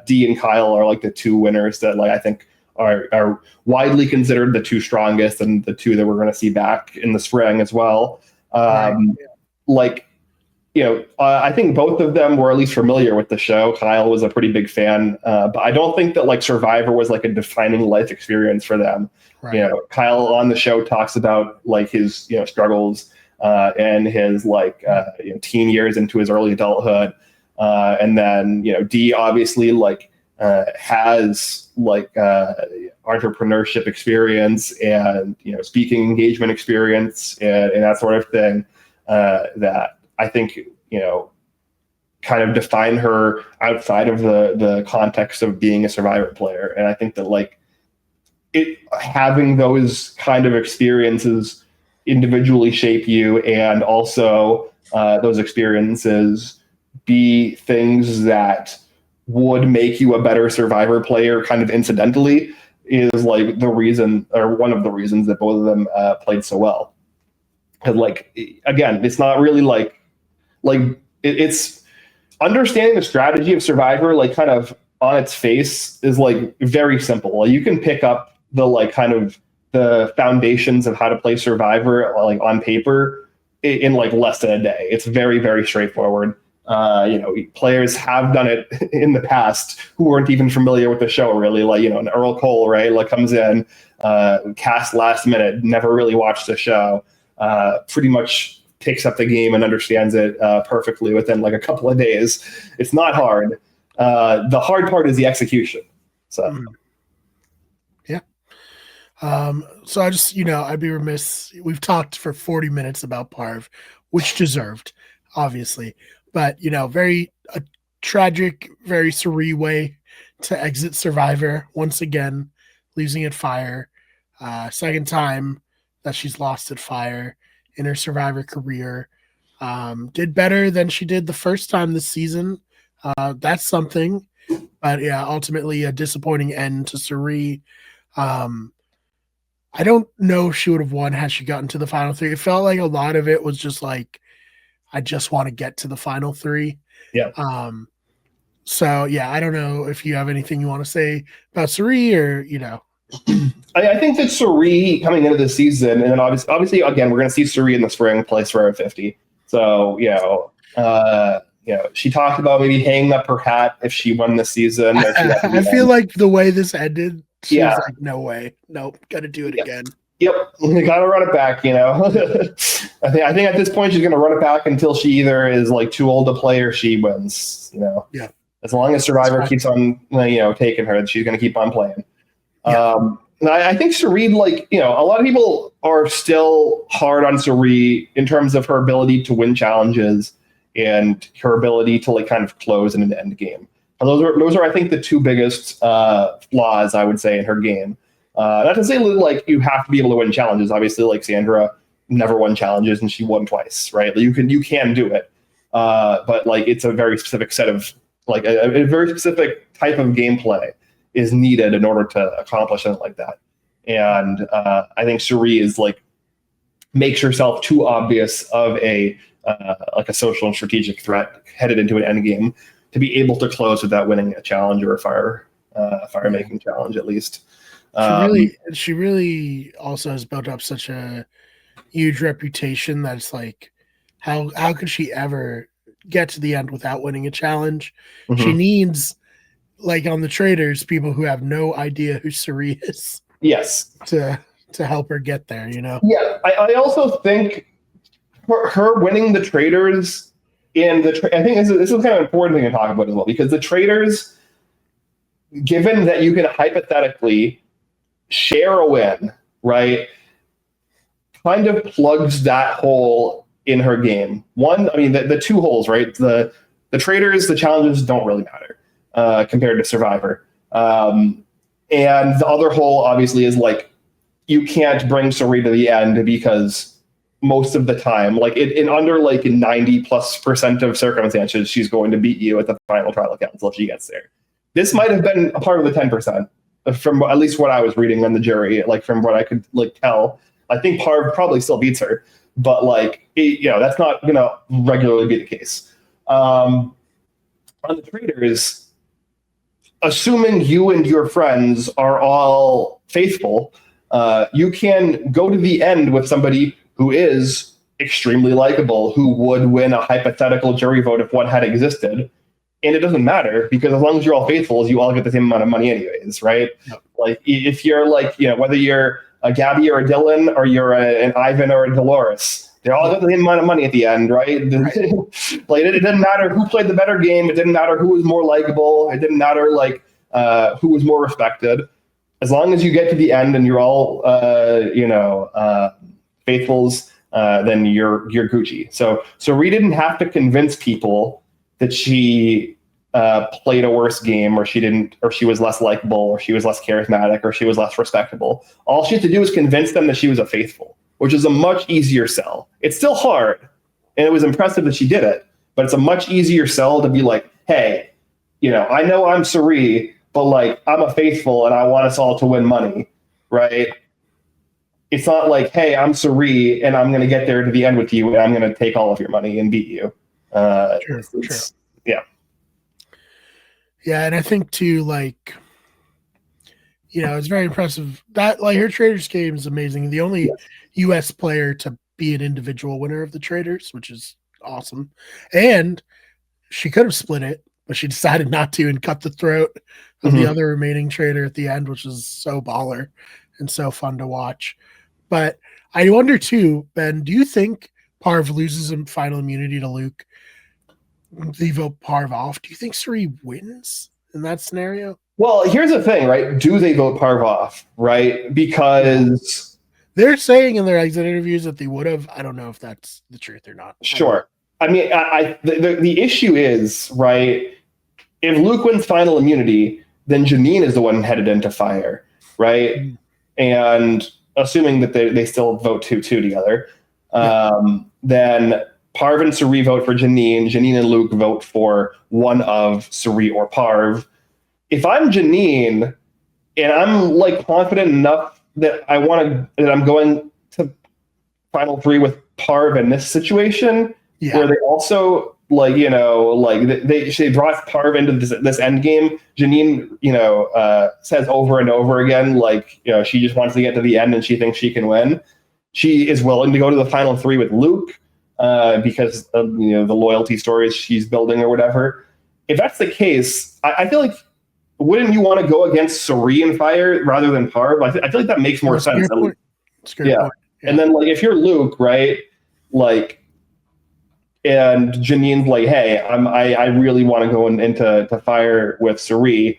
D and Kyle are like the two winners that like I think are widely considered the two strongest and the two that we're going to see back in the spring as well. Right. Like I think both of them were at least familiar with the show. Kyle was a pretty big fan, but I don't think that like Survivor was like a defining life experience for them. Right. Kyle on the show talks about like his struggles and his like teen years into his early adulthood, and then D obviously like has like entrepreneurship experience and speaking engagement experience and that sort of thing that I think kind of define her outside of the context of being a Survivor player. And I think that like having those kind of experiences individually shape you, and also those experiences be things that would make you a better Survivor player kind of incidentally, is like the reason, or one of the reasons, that both of them played so well. And like, again, it's not really like it's understanding the strategy of Survivor, like kind of on its face, is like very simple. Like, you can pick up the like kind of the foundations of how to play Survivor like on paper in like less than a day. It's very, very straightforward. Players have done it in the past who weren't even familiar with the show, really. Like, an Earl Cole, right? Like comes in, cast last minute, never really watched the show, pretty much picks up the game and understands it perfectly within like a couple of days. It's not hard. The hard part is the execution. So. Yeah. So I just, I'd be remiss. We've talked for 40 minutes about Parv, which deserved, obviously. But, very tragic, very surreal way to exit Survivor. Once again, losing at Fire. Second time that she's lost at Fire in her Survivor career. Did better than she did the first time this season. That's something. But yeah, ultimately a disappointing end to Suri. I don't know if she would have won had she gotten to the final three. It felt like a lot of it was just like, I just want to get to the final three. Yeah. So yeah, I don't know if you have anything you want to say about Suri or, I think that Suri coming into the season, and then obviously again, we're going to see Suri in the spring play Survivor 50. So, she talked about maybe hanging up her hat if she won this season. I feel like the way this ended, she was like, no way. Nope. Got to do it again. Yep. You got to run it back, I think at this point she's going to run it back until she either is like too old to play or she wins, Yeah. As long as Survivor keeps on, taking her, she's going to keep on playing. Yeah. I think Suri, like, a lot of people are still hard on Suri in terms of her ability to win challenges and her ability to like kind of close in an end game. And those are I think the two biggest flaws I would say in her game. Not to say like you have to be able to win challenges. Obviously, like Sandra never won challenges and she won twice, right? You can do it, but like it's a very specific set of like a very specific type of gameplay is needed in order to accomplish something like that. And I think Suri is like makes herself too obvious of a like a social and strategic threat headed into an end game to be able to close without winning a challenge or a fire making challenge at least. She really also has built up such a huge reputation that it's like, how could she ever get to the end without winning a challenge? Mm-hmm. She needs, like on the Traders, people who have no idea who Suri is. Yes. To help her get there, Yeah, I also think for her winning the Traders I think this is kind of an important thing to talk about as well, because the Traders, given that you can hypothetically share a win, right, kind of plugs that hole in her game. One, I mean, the two holes, right? The Traders, the challenges don't really matter compared to Survivor. And the other hole, obviously, is like you can't bring Suri to the end because most of the time, like in under like 90+% of circumstances, she's going to beat you at the final tribal council if she gets there. This might have been a part of the 10% from at least what I was reading on the jury, like from what I could like tell. I think Parv probably still beats her, but like that's not gonna regularly be the case. On the traders, assuming you and your friends are all faithful, you can go to the end with somebody who is extremely likable, who would win a hypothetical jury vote if one had existed. And it doesn't matter because as long as you're all faithful, you all get the same amount of money anyways, right? Yep. Like if you're like, whether you're a Gabby or a Dylan or you're an Ivan or a Dolores, they all get the same amount of money at the end, right? Like it didn't matter who played the better game. It didn't matter who was more likable. It didn't matter like who was more respected. As long as you get to the end and you're all, faithfuls, then you're Gucci. So Ree didn't have to convince people that she played a worse game, or she was less likable, or she was less charismatic, or she was less respectable. All she had to do was convince them that she was a faithful, which is a much easier sell. It's still hard, and it was impressive that she did it, but it's a much easier sell to be like, hey, I know I'm Suri, but like I'm a faithful and I want us all to win money, right? It's not like, hey, I'm Suri and I'm going to get there to the end with you and I'm going to take all of your money and beat you. Sure. Yeah. Yeah, and I think too, like, it's very impressive that like her Traders game is amazing. The only U.S. player to be an individual winner of the Traders, which is awesome. And she could have split it, but she decided not to and cut the throat of the other remaining trader at the end, which is so baller and so fun to watch. But I wonder too, Ben, do you think Parv loses in final immunity to Luke? They vote Parv off. Do you think Suri wins in that scenario? Well, here's the thing, right? Do they vote Parv off, right? Because they're saying in their exit interviews that they would have. I don't know if that's the truth or not. Sure. I mean, the issue is, right, if Luke wins final immunity, then Janine is the one headed into fire, right? Mm. And assuming that they still vote 2-2 together, then Parv and Suri vote for Janine. Janine and Luke vote for one of Suri or Parv. If I'm Janine and I'm like confident enough that I'm going to final three with Parv in this situation, where they also she drive Parv into this end game. Janine, says over and over again, she just wants to get to the end and she thinks she can win. She is willing to go to the final three with Luke because of the loyalty stories she's building or whatever. If that's the case, I feel like wouldn't you want to go against Suri and Fire rather than Parv? I feel like that makes more sense. Yeah. And then if you're Luke, right? And Janine's like, hey, I really want to go into Fire with Suri.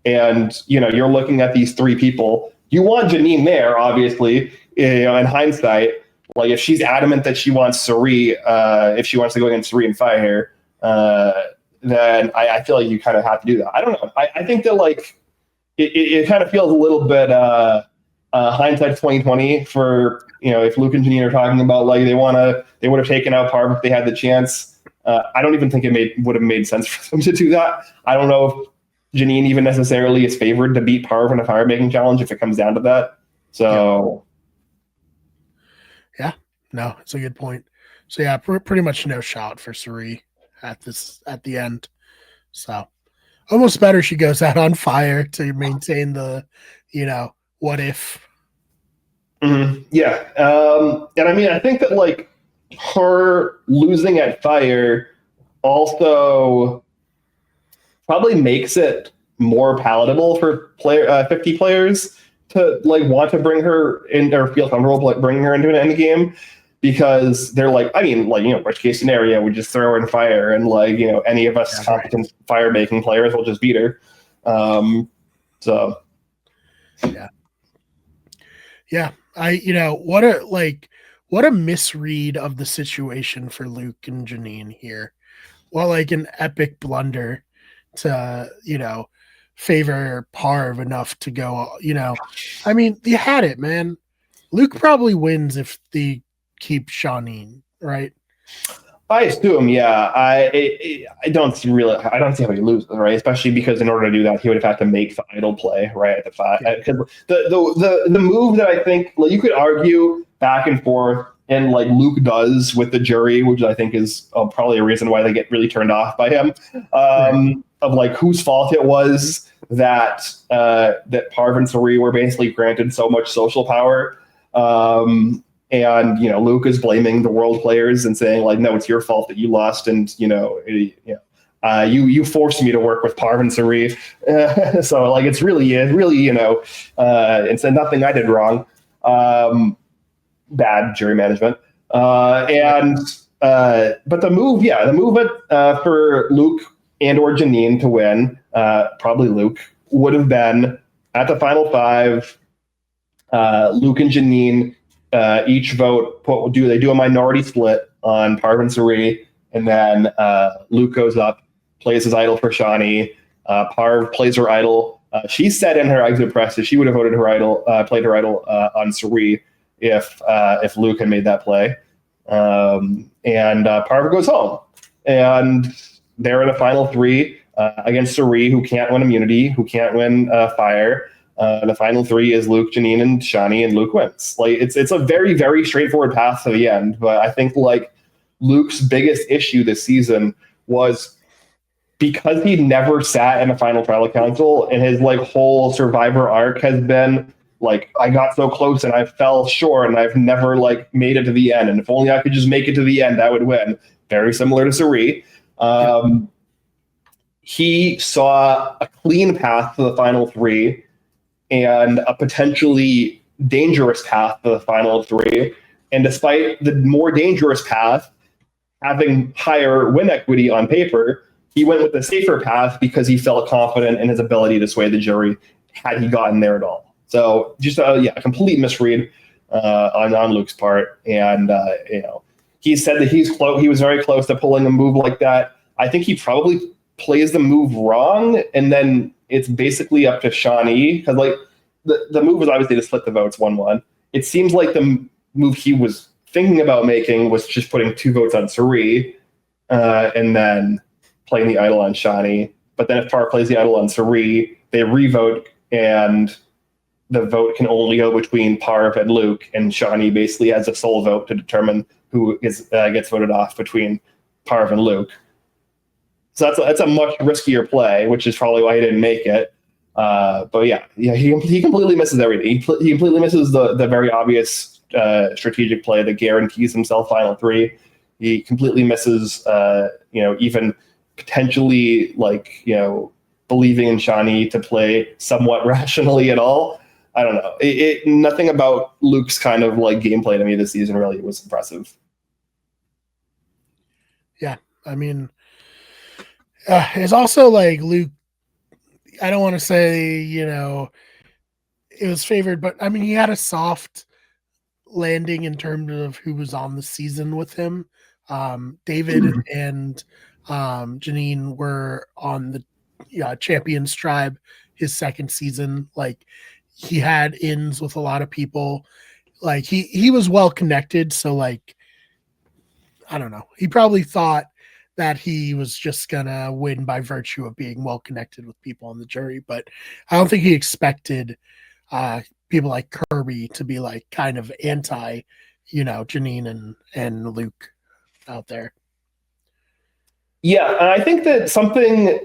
And, you're looking at these three people. You want Janine there, obviously, in hindsight. If she's adamant that she wants Suri, if she wants to go against Suri and Fire, then I feel like you kind of have to do that. I don't know. I think that, it kind of feels a little bit hindsight 2020 for, if Luke and Janine are talking about they would have taken out Parv if they had the chance. I don't even think it would have made sense for them to do that. I don't know if Janine even necessarily is favored to beat Parv in a fire making challenge if it comes down to that. So, yeah, no, it's a good point. So yeah, pretty much no shot for Suri at the end. So almost better she goes out on fire to maintain the, what if. Mm-hmm. Yeah. And I mean, I think that her losing at Fire also probably makes it more palatable for 50 players to want to bring her in or feel comfortable bringing her into an end game, because they're worst case scenario, we just throw her in Fire and any of us competent fire making players will just beat her. So yeah. What a misread of the situation for Luke and Janine here. Well, an epic blunder to, favor Parv enough to go, I mean, you had it, man. Luke probably wins if they keep Shawnee, right? I assume, yeah. I don't see how he loses, right? Especially because in order to do that, he would have had to make the idol play, right? At the five, because the move that I think, like, you could argue back and forth, and like Luke does with the jury, which I think is probably a reason why they get really turned off by him, Right. of like whose fault it was that that Parv and Suri were basically granted so much social power. And Luke is blaming the world players and saying like, no, it's your fault that you lost, and you forced me to work with Parv and Suri. So like it's really it's nothing I did wrong. Bad jury management. But the move for Luke and or Janine to win, probably Luke, would have been at the final five. Luke and Janine each vote. They do a minority split on Parv and Suri, and then Luke goes up, plays his idol for Shawnee. Parv plays her idol. She said in her exit press that she would have voted her idol, played her idol on Suri if Luke had made that play. And Parv goes home, and they're in the final three against Suri, who can't win immunity, who can't win fire. The final three is Luke, Janine, and Shawnee, and Luke wins. Like it's a very, very straightforward path to the end. But I think like Luke's biggest issue this season was because he never sat in a final tribal council, and his like whole Survivor arc has been like, I got so close and I fell short and I've never like made it to the end. And if only I could just make it to the end, I would win. Very similar to Suri. He saw a clean path to the final three and a potentially dangerous path to the final three. And despite the more dangerous path having higher win equity on paper, he went with the safer path because he felt confident in his ability to sway the jury had he gotten there at all. So just a complete misread on Luke's part. And he said that he was very close to pulling a move like that. I think he probably plays the move wrong, and then it's basically up to Shawnee, because like the move was obviously to split the votes 1-1. It seems like the move he was thinking about making was just putting 2 votes on Suri, and then playing the idol on Shawnee. But then if Parv plays the idol on Suri, they revote, and the vote can only go between Parv and Luke, and Shawnee basically has a sole vote to determine who gets voted off between Parv and Luke. So that's a much riskier play, which is probably why he didn't make it. But he completely misses everything. He completely misses the very obvious strategic play that guarantees himself final three. He completely misses even potentially believing in Shawnee to play somewhat rationally at all. I don't know. Nothing about Luke's kind of like gameplay to me this season really was impressive. Yeah, I mean, it's also like Luke. I don't want to say it was favored, but I mean he had a soft landing in terms of who was on the season with him. David and Janine were on the Champions Tribe his second season. Like he had ins with a lot of people. Like he was well connected. So like, I don't know. He probably thought that he was just gonna win by virtue of being well connected with people on the jury, but I don't think he expected people like Kirby to be like kind of anti, Janine and Luke out there. Yeah, and I think that something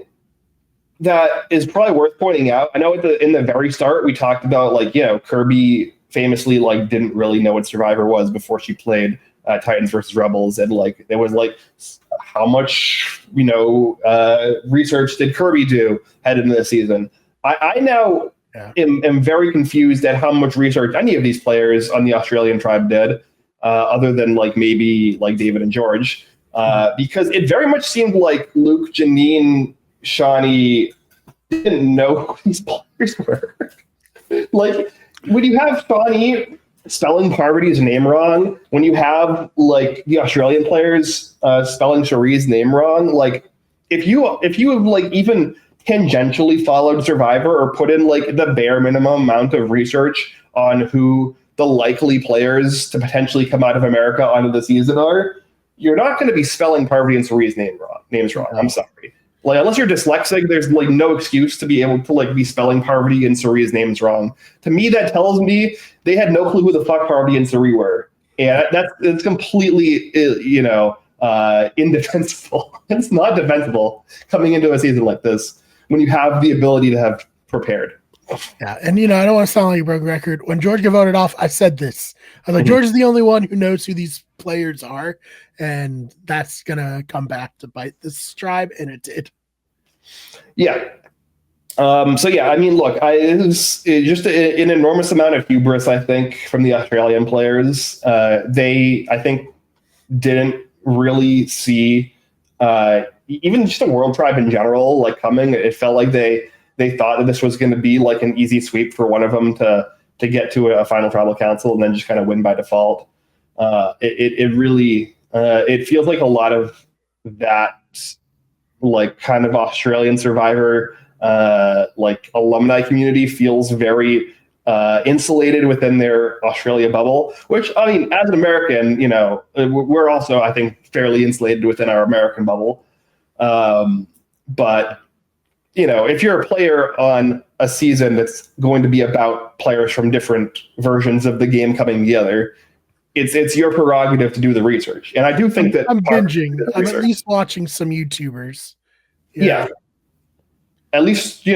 that is probably worth pointing out. I know in the very start we talked about Kirby famously didn't really know what Survivor was before she played Titans versus Rebels, and there was how much research did Kirby do headed into the season? I now am very confused at how much research any of these players on the Australian tribe did, other than maybe David and George, because it very much seemed like Luke, Janine, Shawnee didn't know who these players were. When you have Shawnee spelling Parvati's name wrong, when you have the Australian players spelling Cherie's name wrong, if you have even tangentially followed Survivor or put in the bare minimum amount of research on who the likely players to potentially come out of America onto the season are, you're not going to be spelling Parvati and Suri's names wrong. I'm sorry. Like, unless you're dyslexic, there's like no excuse to be able to like be spelling Parvati and Suri's names wrong. To me, that tells me they had no clue who the fuck Parvati and Suri were, and it's completely indefensible. It's not defensible coming into a season like this when you have the ability to have prepared. Yeah, and I don't want to sound like a broken record. When George got voted off, I said this. I was like, George is the only one who knows who these players are, and that's gonna come back to bite this tribe, and it did. Yeah. So yeah, I mean, look, it was just an enormous amount of hubris, I think, from the Australian players. They, I think, didn't really see even just the World Tribe in general like coming. It felt like they thought that this was going to be like an easy sweep for one of them to get to a final tribal council and then just kind of win by default. It really it feels like a lot of that like kind of Australian Survivor like alumni community feels very insulated within their Australia bubble, which, I mean, as an American, we're also, I think, fairly insulated within our American bubble. But if you're a player on a season that's going to be about players from different versions of the game coming together, it's your prerogative to do the research. And I do think that I'm binging. I'm at least watching some YouTubers. Yeah. At least,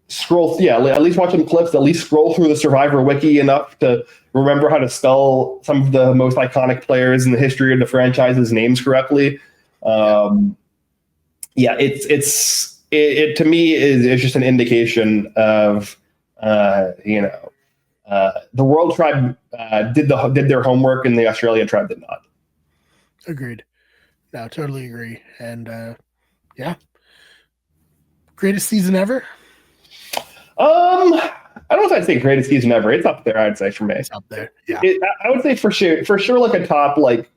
scroll. Yeah. At least watch some clips, at least scroll through the Survivor wiki enough to remember how to spell some of the most iconic players in the history of the franchise's names correctly. It to me is just an indication of, the World Tribe did their homework and the Australia Tribe did not. Agreed. No, totally agree. And greatest season ever? I don't know if I'd say greatest season ever. It's up there, I'd say, for me. It's up there. Yeah. I would say for sure like a top, like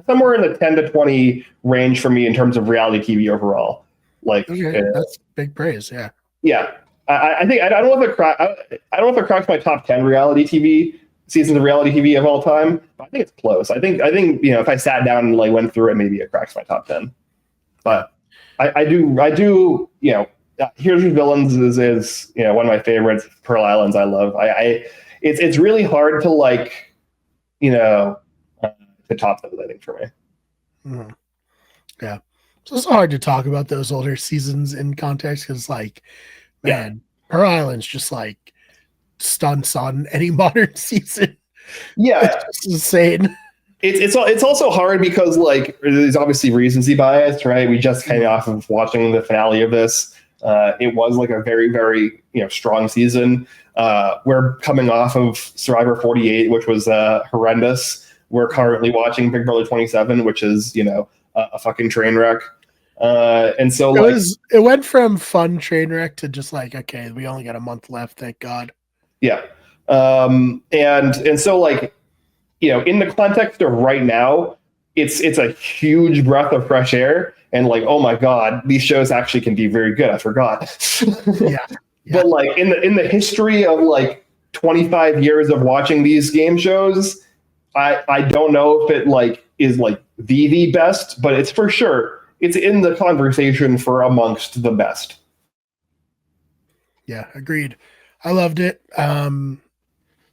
somewhere in the 10 to 20 range for me in terms of reality TV overall. Like, okay, that's big praise. Yeah. Yeah. I think I don't know if it cracks my top 10 reality TV seasons of reality TV of all time, but I think it's close. I think if I sat down and like went through it, maybe it cracks my top 10. But I do Here's Your Villains is one of my favorites. Pearl Islands I love. It's really hard to like to top those, I think, for me. Mm-hmm. Yeah. So it's hard to talk about those older seasons in context because, like, man, Pearl Island's just like stunts on any modern season. Yeah, it's just insane. It's also hard because like there's obviously recency bias, right? We just came off of watching the finale of this. It was like a very, very strong season. We're coming off of Survivor 48, which was horrendous. We're currently watching Big Brother 27, which is a fucking train wreck. And so it went from fun train wreck to just like, okay, we only got a month left, thank God. Yeah. And so like, in the context of right now, it's a huge breath of fresh air. And like, oh my God, these shows actually can be very good. I forgot. Yeah. But like in the history of like 25 years of watching these game shows, I don't know if it like is like the best, but it's for sure. It's in the conversation for amongst the best. Yeah, agreed. I loved it.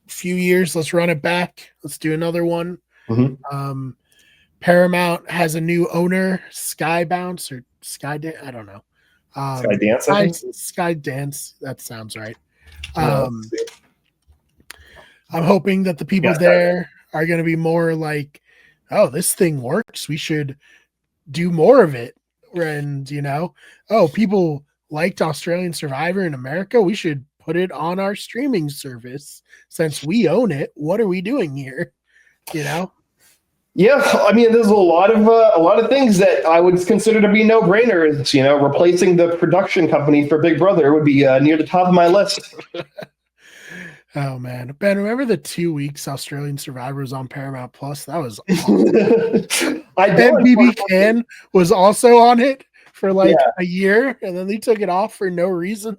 Few years, let's run it back. Let's do another one. Mm-hmm. Paramount has a new owner, Skybounce or Skydance. I don't know. Skydance. Skydance. That sounds right. I'm hoping that the people there are going to be more like, oh, this thing works. We should do more of it. And people liked Australian Survivor in America. We should put it on our streaming service since we own it. What are we doing here? Yeah, I mean, there's a lot of things that I would consider to be no-brainers. Replacing the production company for Big Brother would be near the top of my list. Oh man, Ben, remember the 2 weeks Australian Survivor was on Paramount Plus? That was awesome. Ben BB Can was also on it for like a year, and then they took it off for no reason.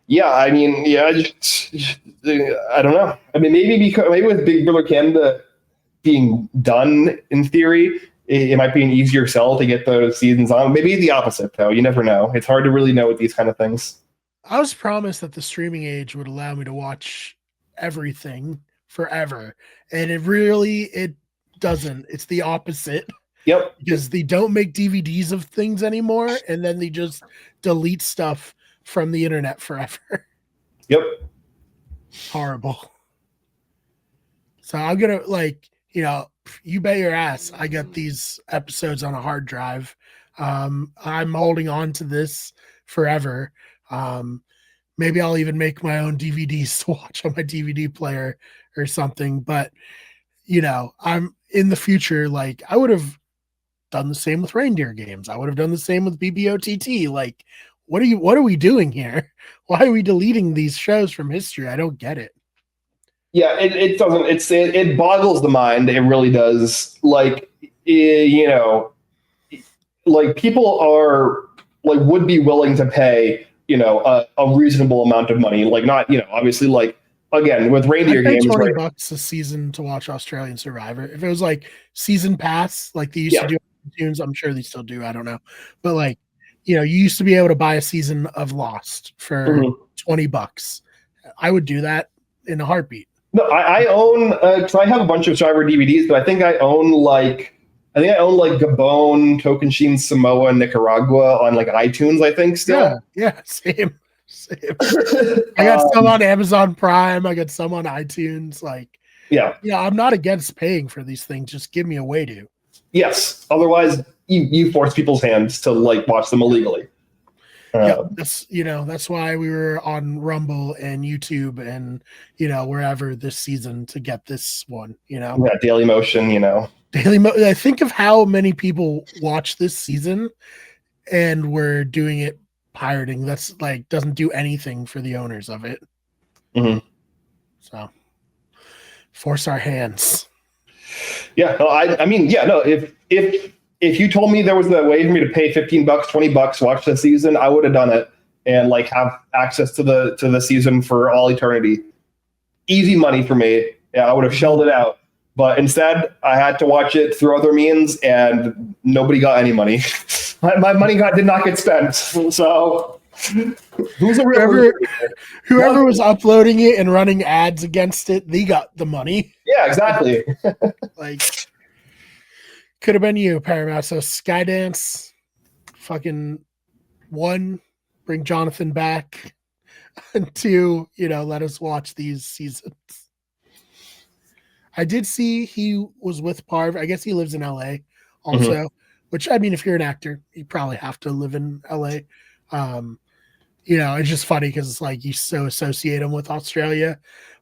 Yeah, I mean, yeah, I don't know. I mean, maybe with Big Brother Canada being done in theory, it might be an easier sell to get those seasons on. Maybe the opposite, though. You never know. It's hard to really know with these kind of things. I was promised that the streaming age would allow me to watch everything forever, and it doesn't. It's the opposite. Yep. Because they don't make DVDs of things anymore, and then they just delete stuff from the internet forever. Yep. Horrible. So I'm gonna you bet your ass I got these episodes on a hard drive. I'm holding on to this forever. Maybe I'll even make my own DVDs to watch on my DVD player or something. But I'm in the future. Like, I would have done the same with reindeer games. I would have done the same with BBOTT. Like, what are we doing here? Why are we deleting these shows from history? I don't get it. Yeah, it doesn't. It boggles the mind. It really does. Like, like people are like would be willing to pay a reasonable amount of money. Like, not obviously, like, again with reindeer games, $20 right? a season to watch Australian Survivor. If it was like season pass, like they used to do on iTunes, I'm sure they still do. I don't know, but like you used to be able to buy a season of Lost for $20. I would do that in a heartbeat. No, I own because I have a bunch of Survivor DVDs, but I think I own like Gabon, Tocantins, Samoa, and Nicaragua on like iTunes. I think still. Yeah, same. I got some on Amazon Prime. I got some on iTunes. Like, yeah, I'm not against paying for these things. Just give me a way to. Yes. Otherwise, you force people's hands to like watch them illegally. That's why we were on Rumble and YouTube and wherever this season to get this one. Yeah, Daily Motion. I think of how many people watch this season, and we're doing it pirating. That's like doesn't do anything for the owners of it. Mm-hmm. So force our hands. Yeah, no, I mean, yeah, no. If you told me there was a way for me to pay $15, $20, watch the season, I would have done it and like have access to the season for all eternity. Easy money for me. Yeah, I would have shelled it out. But instead, I had to watch it through other means, and nobody got any money. my money did not get spent. So who's a real whoever was uploading it and running ads against it, they got the money. Yeah, exactly. Like, could have been you, Paramount. So Skydance, fucking 1, bring Jonathan back, and 2, let us watch these seasons. I did see he was with Parv. I guess he lives in LA also, which, I mean, if you're an actor, you probably have to live in LA. It's just funny because it's like you so associate him with Australia.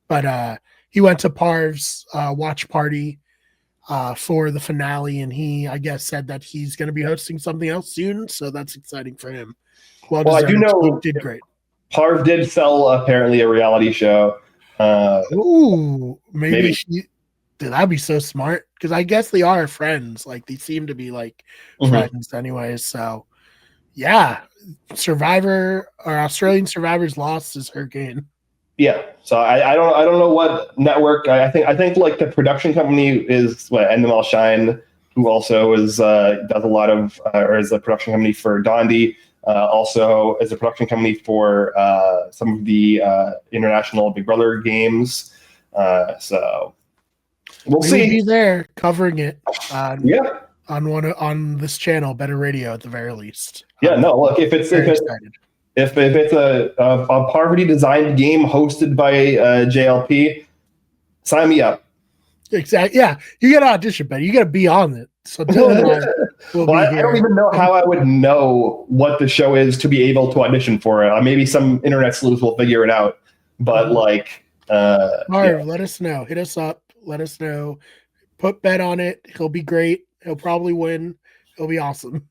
But he went to Parv's watch party for the finale, and he, I guess, said that he's going to be hosting something else soon. So that's exciting for him. Well, I do know he did great. Parv did sell apparently a reality show. Maybe. Dude, that'd be so smart because I guess they are friends. Like, they seem to be like friends anyways. So, yeah, Survivor or Australian Survivors Lost is her gain. Yeah, so I don't know what network. I think like the production company is NML Shine, who also is does a lot of or is a production company for Dondi. Also is a production company for some of the international Big Brother games. So. We'll see. Be there covering it. On this channel, Better Radio at the very least. Yeah, no. Look, if it's a poverty designed game hosted by JLP, sign me up. Exactly. Yeah, you got to audition, Ben. You got to be on it. So Dylan and I will be here. I don't even know how I would know what the show is to be able to audition for it. Maybe some internet sleuth will figure it out. But like, Marv, let us know. Hit us up. Let us know. Put bet on it. He'll be great. He'll probably win. It'll be awesome.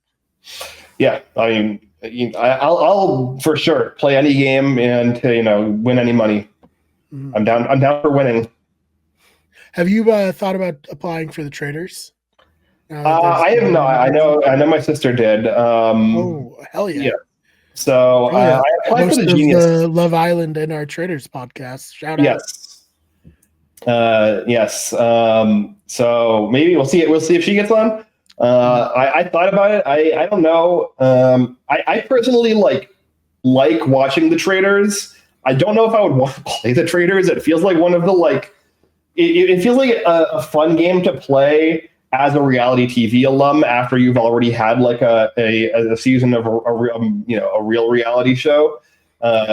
Yeah, I mean, I'll for sure play any game and win any money. I'm down. I'm down for winning. Have you thought about applying for the traders? I have not. I know my sister did. Oh, hell yeah! So I applied for the Genius. The Love Island and our Traders podcast. Shout out. Yes. So maybe we'll see it. We'll see if she gets on. I thought about it. I don't know. I personally like watching the Traders. I don't know if I would want to play the Traders. It feels like one of the it feels like a fun game to play as a reality TV alum after you've already had like a season of a real reality show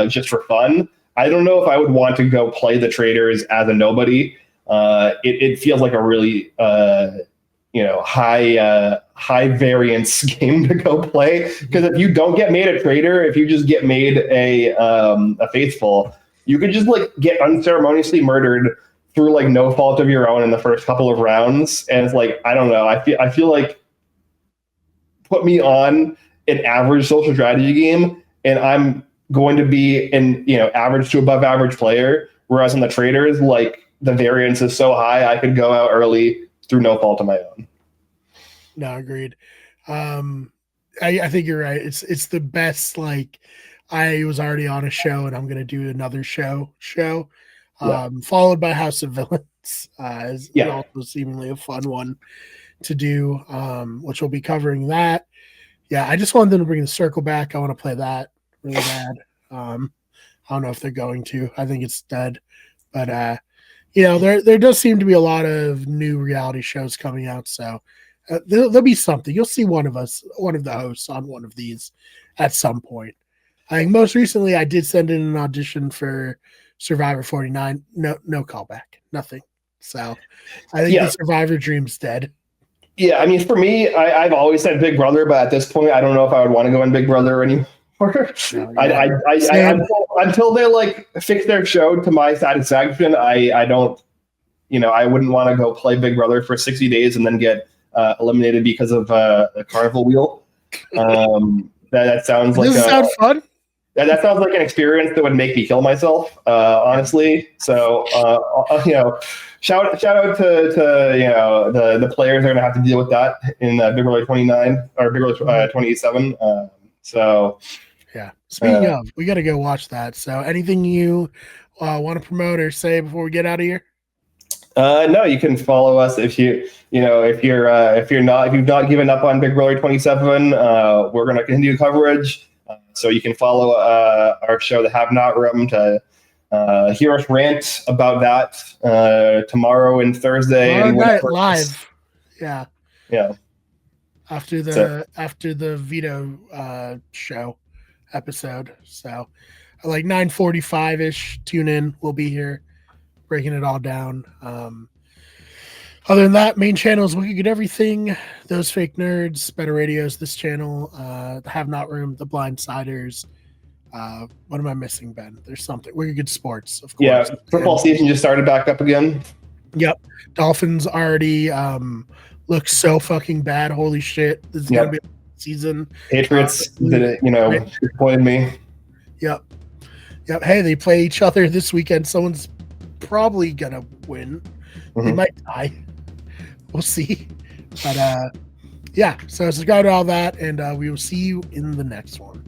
just for fun. I don't know if I would want to go play the Traders as a nobody. It feels like a really high variance game to go play, because if you don't get made a trader, if you just get made a faithful, you could just like get unceremoniously murdered through like no fault of your own in the first couple of rounds. And it's like, I don't know, I feel like put me on an average social strategy game and I'm going to be an average to above average player, whereas on the Traders, like the variance is so high I could go out early through no fault of my own. No, agreed. I think you're right. It's the best. Like, I was already on a show and I'm going to do another show, followed by House of Villains, is also seemingly a fun one to do, which we'll be covering that. Yeah, I just wanted them to bring the circle back. I want to play that really bad. I don't know if they're going to. I think it's dead. But, there does seem to be a lot of new reality shows coming out. So there'll be something. You'll see one of the hosts on one of these at some point. I think most recently I did send in an audition for Survivor 49. No callback. Nothing. So I think the Survivor dream's dead. Yeah, I mean, for me, I've always said Big Brother, but at this point, I don't know if I would want to go in Big Brother anymore. Until they like fix their show to my satisfaction, I don't, I wouldn't want to go play Big Brother for 60 days and then get eliminated because of a carnival wheel. That sounds like sound fun. That sounds like an experience that would make me kill myself, honestly. So, shout out to the players that are going to have to deal with that in Big Brother 29 or Big Brother 27. So, yeah. Speaking of, we got to go watch that. So, anything you want to promote or say before we get out of here? No, you can follow us if you've not given up on Big Brother 27. We're going to continue coverage. So you can follow our show, The Have Not Room, to hear us rant about that tomorrow and Thursday. Tomorrow night live. Yeah. Yeah. After the veto show episode. So like 9:45-ish, tune in. We'll be here breaking it all down. Other than that, main channels, we could get everything. Those Fake Nerds, Better Radios, this channel, the Have Not Room, the Blindsiders. What am I missing, Ben? There's something. We could get sports, of course. Yeah, football season just started back up again. Yep. Dolphins already look so fucking bad. Holy shit. This is going to be a season. Patriots, disappointed me. Yep. Hey, they play each other this weekend. Someone's probably going to win. Mm-hmm. They might die. We'll see. But, so subscribe to all that, and we will see you in the next one.